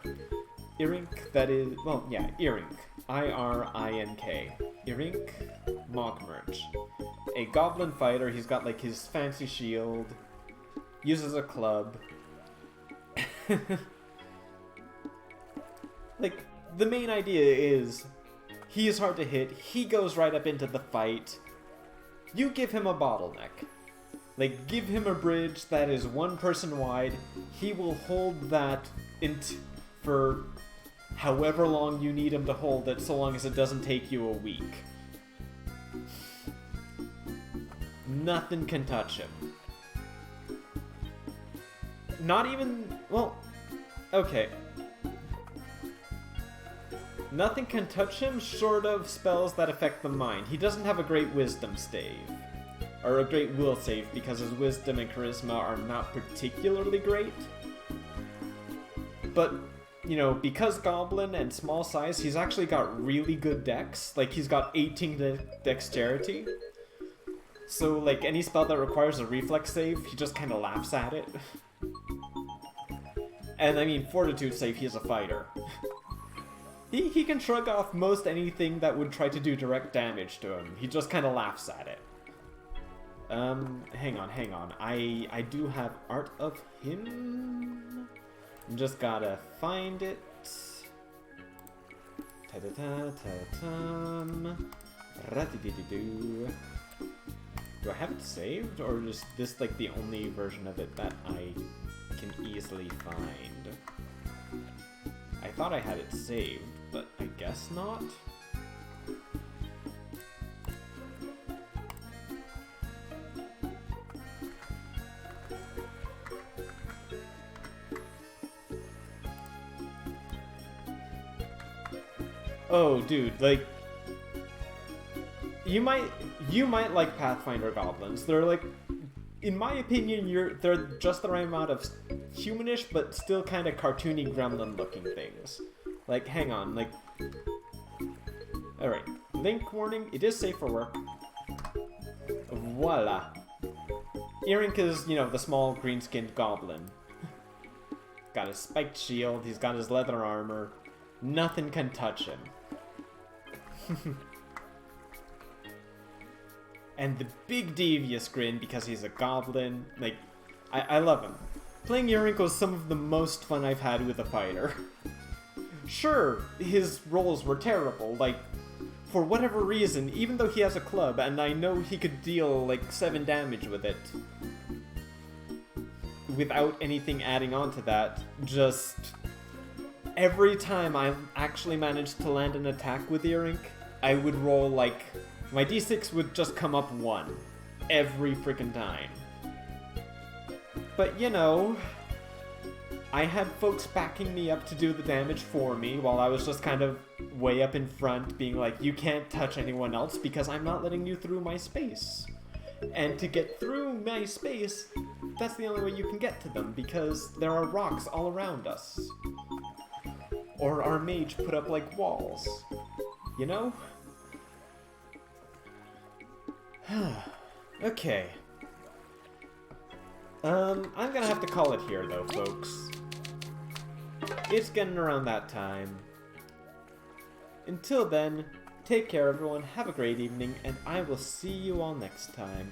Irink, that is... well, yeah, Irink. I-R-I-N-K. Irink Mockmerch. A goblin fighter, he's got, like, his fancy shield. Uses a club. Like, the main idea is, he is hard to hit, he goes right up into the fight. You give him a bottleneck. Like, give him a bridge that is one person wide, he will hold that for however long you need him to hold it, so long as it doesn't take you a week. Nothing can touch him. Not even... well, okay. Nothing can touch him short of spells that affect the mind. He doesn't have a great wisdom stave. or a great will save, because his wisdom and charisma are not particularly great. But, you know, because Goblin and small size, he's actually got really good dex. Like, he's got 18 dexterity. So, like, any spell that requires a reflex save, he just kind of laughs at it. And, I mean, fortitude save, he's a fighter. He can shrug off most anything that would try to do direct damage to him. He just kind of laughs at it. Hang on. I do have Art of Him. Just gotta find it. Ta-da-ta-ta-tum. Ra-di-di-di-doo. Do I have it saved, or is this like the only version of it that I can easily find? I thought I had it saved, but I guess not. Oh, dude, like, you might like Pathfinder goblins. They're like, in my opinion, they're just the right amount of humanish, but still kind of cartoony gremlin-looking things. Like, hang on, like, all right, link warning. It is safe for work. Voila. Earink is, you know, the small green-skinned goblin. Got his spiked shield. He's got his leather armor. Nothing can touch him. And the big devious grin because he's a goblin. Like, I love him. Playing Earink was some of the most fun I've had with a fighter. Sure, his rolls were terrible. Like, for whatever reason, even though he has a club, and I know he could deal like 7 damage with it, without anything adding on to that, just every time I actually managed to land an attack with Earink, I would roll like, my d6 would just come up 1 every freaking time. But you know, I had folks backing me up to do the damage for me while I was just kind of way up in front being like, you can't touch anyone else because I'm not letting you through my space. And to get through my space, that's the only way you can get to them because there are rocks all around us. Or our mage put up like walls. You know? Okay. I'm gonna have to call it here though, folks. It's getting around that time. Until then, take care everyone, have a great evening, and I will see you all next time.